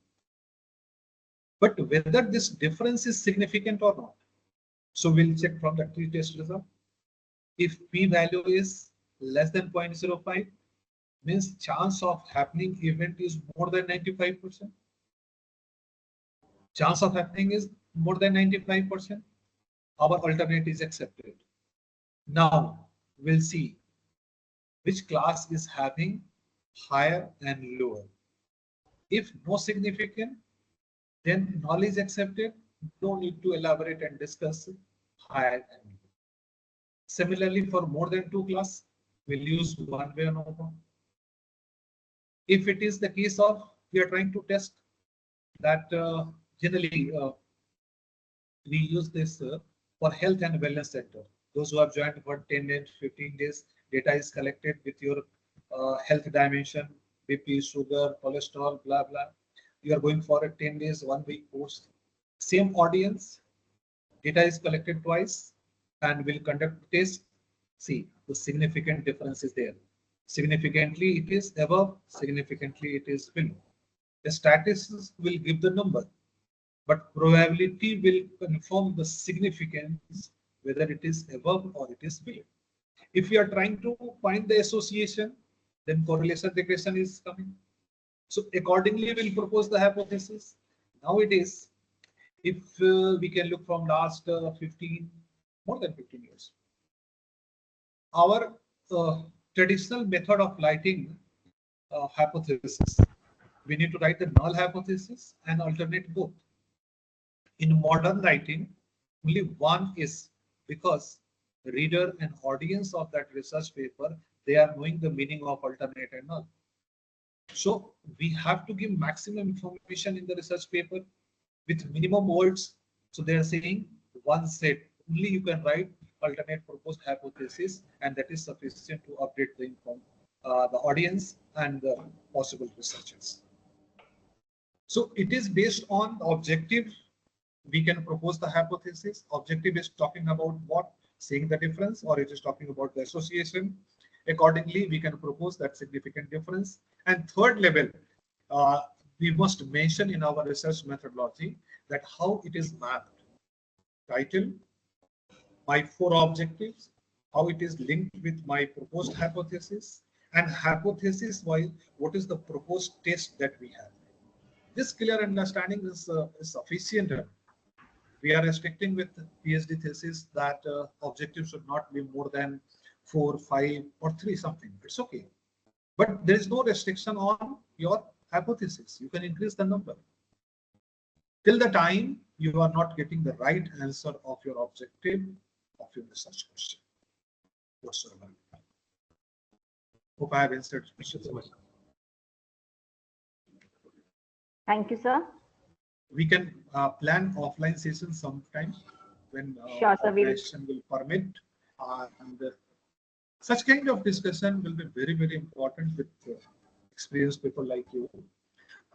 But whether this difference is significant or not, so we'll check from the t-test result. If p-value is less than 0.05, means chance of happening event is more than 95%. Chance of happening is more than 95%. Our alternate is accepted. Now we'll see which class is having higher and lower. If no significant, then null is accepted. No need to elaborate and discuss higher and lower. Similarly, for more than two class, we'll use one way or another. If it is the case of we are trying to test that generally we use this for health and wellness center. Those who have joined for 10 days, 15 days, data is collected with your health dimension, BP, sugar, cholesterol, blah, blah. You are going for a 10 days, 1 week course. Same audience, data is collected twice and will conduct test. See, the significant difference is there. Significantly, it is above, significantly, it is below. The statistics will give the number. but probability will confirm the significance whether it is above or it is below. If we are trying to find the association, then correlation regression is coming. So accordingly, we'll propose the hypothesis. Nowadays, if we can look from last 15, more than 15 years, our traditional method of lighting hypothesis, we need to write the null hypothesis and alternate both. In modern writing, only one is, because the reader and audience of that research paper, they are knowing the meaning of alternate and null. So we have to give maximum information in the research paper with minimum words. So they are saying one set, only you can write alternate proposed hypothesis, and that is sufficient to update the audience and the possible researchers. So it is based on the objective. We can propose the hypothesis. Objective is talking about what? Seeing the difference, or it is talking about the association. Accordingly, we can propose that significant difference. And third level, we must mention in our research methodology that how it is mapped. Title, my 4 objectives, how it is linked with my proposed hypothesis, and hypothesis wise, what is the proposed test that we have. This clear understanding is sufficient. We are restricting with PhD thesis that objective should not be more than 4, 5, or 3 something. It's okay. But there is no restriction on your hypothesis. You can increase the number. Till the time you are not getting the right answer of your objective of your research question whatsoever. Hope I have answered questions. Thank you, sir. We can plan offline sessions sometime when Sure, sir, we will. operation will permit. And such kind of discussion will be very, very important with experienced people like you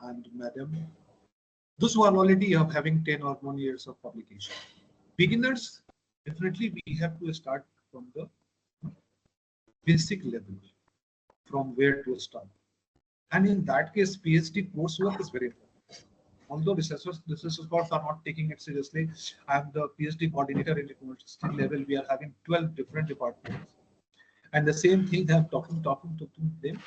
and madam. Those who are already having 10 or more years of publication. Beginners, definitely we have to start from the basic level, from where to start. And in that case, PhD coursework is very important. Although researchers are not taking it seriously, I am the PhD coordinator in the university level. We are having 12 different departments. And the same thing, I'm talking to them.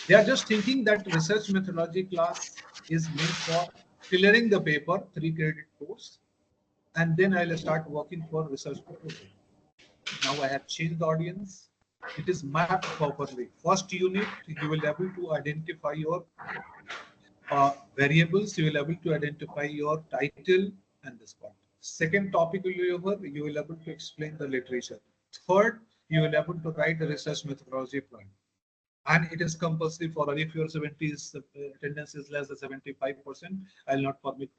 They are just thinking that research methodology class is meant for clearing the paper, 3 credit course, and then I'll start working for research proposal. Now I have changed the audience. It is mapped properly. First unit, you will be able to identify your variables. You will be able to identify your title and this part. Second topic will be over. You will be able to explain the literature. Third, you will be able to write the research methodology plan. And it is compulsory for if your 70s attendance is less than 75%, I will not permit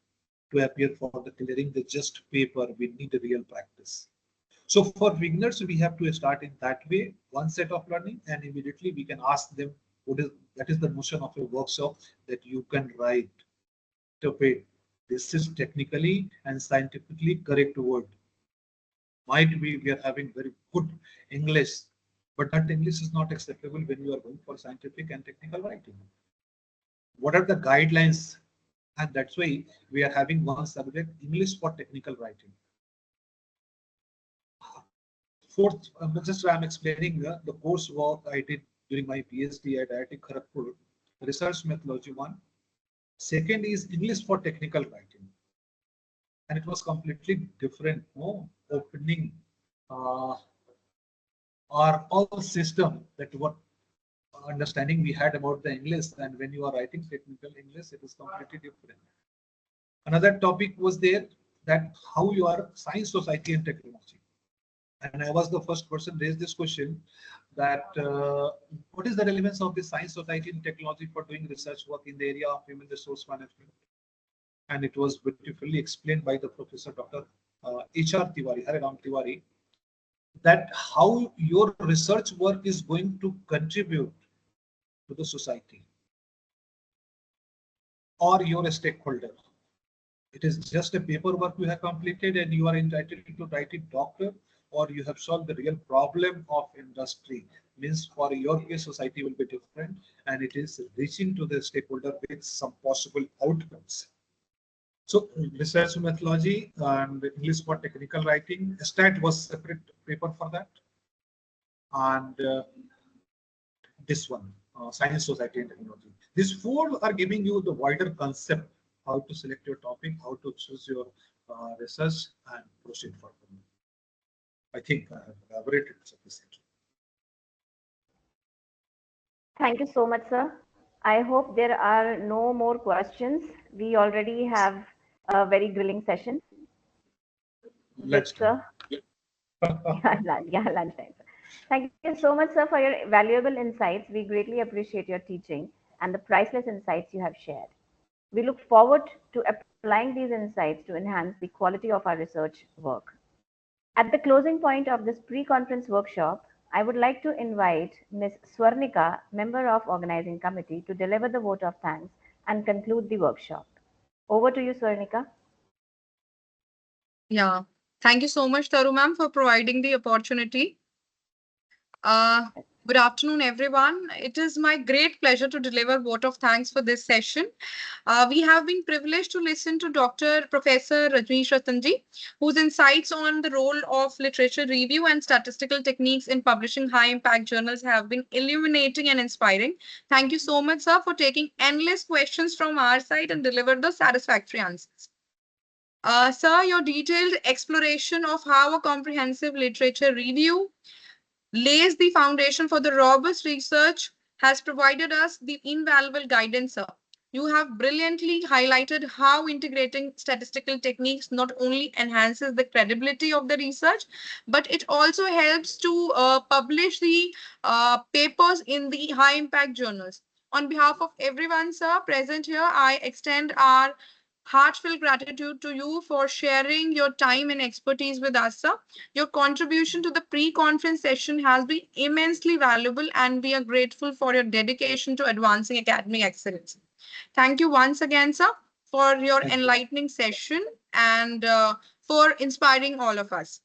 to appear for the clearing the just paper. We need a real practice. So for beginners, we have to start in that way, one set of learning, and immediately we can ask them that is the notion of a workshop, that you can write interpret. This is technically and scientifically correct word. Might be we are having very good English, but that English is not acceptable when you are going for scientific and technical writing. What are the guidelines? And that's why we are having one subject, English for technical writing. Fourth, just I'm explaining the coursework I did during my PhD at IIT Kharagpur, research methodology 1. Second is English for technical writing. And it was completely different, opening our all system, that what understanding we had about the English, and when you are writing technical English, it is completely different. Another topic was there, that how you are science, society and technology. And I was the first person raised this question, that what is the relevance of the science, society and technology for doing research work in the area of human resource management? And it was beautifully explained by the Professor Dr. H.R. Tiwari, Hare Ram Tiwari, that how your research work is going to contribute to the society or your stakeholder. It is just a paperwork you have completed and you are entitled to write it doctor, or you have solved the real problem of industry. Means for your case, society will be different, and it is reaching to the stakeholder with some possible outcomes. So research methodology and English for technical writing, STAT was separate paper for that. And this one, Science, Society and Technology. These four are giving you the wider concept, how to select your topic, how to choose your research and proceed further. I think I have elaborated sufficiently. Thank you so much, sir. I hope there are no more questions. We already have a very grilling session. Lunchtime. Yeah, lunchtime. Thank you so much, sir, for your valuable insights. We greatly appreciate your teaching and the priceless insights you have shared. We look forward to applying these insights to enhance the quality of our research work. At the closing point of this pre-conference workshop, I would like to invite Ms. Swarnika, member of organizing committee, to deliver the vote of thanks and conclude the workshop. Over to you, Swarnika. Yeah, thank you so much, Taru ma'am, for providing the opportunity. Good afternoon, everyone. It is my great pleasure to deliver vote of thanks for this session. We have been privileged to listen to Professor Rajneesh Ratanji, whose insights on the role of literature review and statistical techniques in publishing high-impact journals have been illuminating and inspiring. Thank you so much, sir, for taking endless questions from our side and delivered the satisfactory answers. Sir, your detailed exploration of how a comprehensive literature review lays the foundation for the robust research has provided us the invaluable guidance, sir. You have brilliantly highlighted how integrating statistical techniques not only enhances the credibility of the research, but it also helps to publish the papers in the high impact journals. On behalf of everyone, sir, present here, I extend our heartfelt gratitude to you for sharing your time and expertise with us, sir. Your contribution to the pre-conference session has been immensely valuable, and we are grateful for your dedication to advancing academic excellence. Thank you once again, sir, for your enlightening session and for inspiring all of us.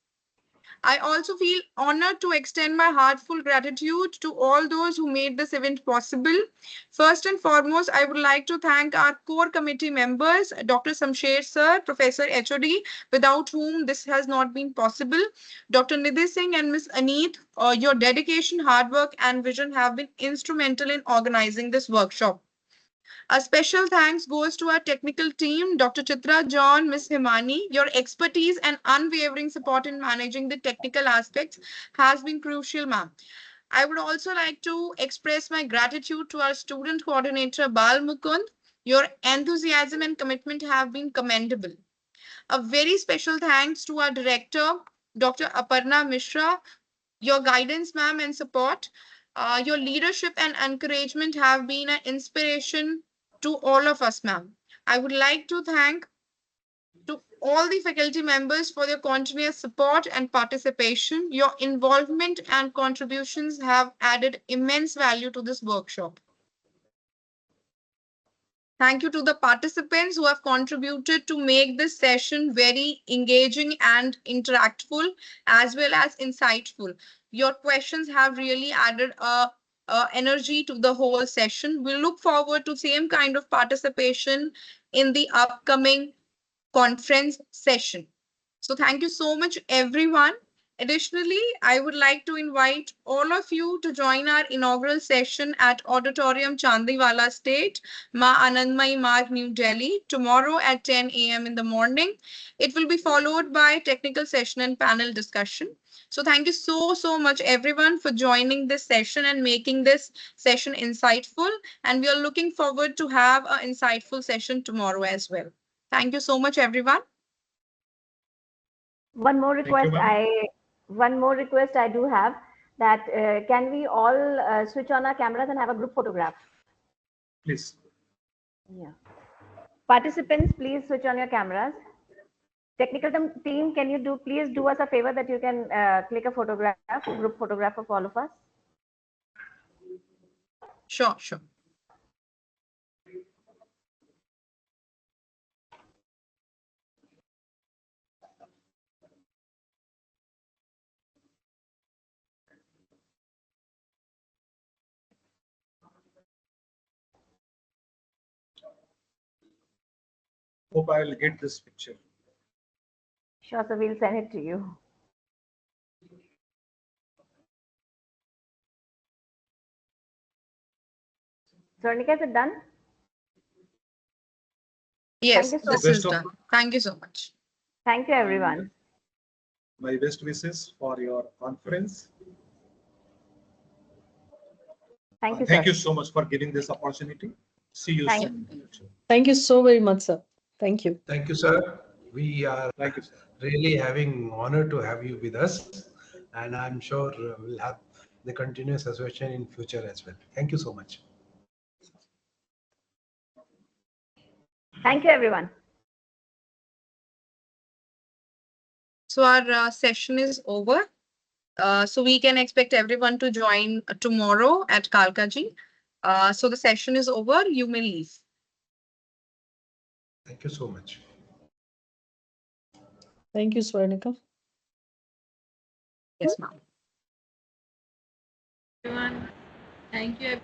I also feel honored to extend my heartfelt gratitude to all those who made this event possible. First and foremost, I would like to thank our core committee members, Dr. Samsher sir, Professor HOD, without whom this has not been possible. Dr. Nidhi Singh and Ms. Aneet, your dedication, hard work, and vision have been instrumental in organizing this workshop. A special thanks goes to our technical team, Dr. Chitra, John, Ms. Himani. Your expertise and unwavering support in managing the technical aspects has been crucial, ma'am. I would also like to express my gratitude to our student coordinator, Bal Mukund. Your enthusiasm and commitment have been commendable. A very special thanks to our director, Dr. Aparna Mishra. Your guidance, ma'am, and support, your leadership and encouragement have been an inspiration to all of us, ma'am. I would like to thank to all the faculty members for their continuous support and participation. Your involvement and contributions have added immense value to this workshop. Thank you to the participants who have contributed to make this session very engaging and interactful, as well as insightful. Your questions have really added a energy to the whole session. We look forward to same kind of participation in the upcoming conference session. So thank you so much, everyone. Additionally, I would like to invite all of you to join our inaugural session at Auditorium Chandiwala State, Ma Anandmai Marg, New Delhi, tomorrow at 10 a.m. in the morning. It will be followed by technical session and panel discussion. So thank you so much, everyone, for joining this session and making this session insightful. And we are looking forward to have an insightful session tomorrow as well. Thank you so much, everyone. One more request I do have, that can we all switch on our cameras and have a group photograph? Please. Yeah. Participants, please switch on your cameras. Technical team, can you please do us a favor that you can click a photograph, group photograph of all of us? Sure. Hope I will get this picture. Sure, so we'll send it to you. Swarnika, is it done? Yes, you so this much. is done. Thank you so much. Thank you, everyone. My best wishes for your conference. Thank you, Thank sir. you so much for giving this opportunity. See you Thank soon. Thank you so very much, sir. Thank you. Thank you, sir. We are Thank you, sir. really having honor to have you with us, and I'm sure we'll have the continuous association in future as well. Thank you so much. Thank you, everyone. So our session is over. So we can expect everyone to join tomorrow at Kalkaji. So the session is over. You may leave. Thank you so much. Thank you, Swarnika. Yes, ma'am. Everyone, thank you.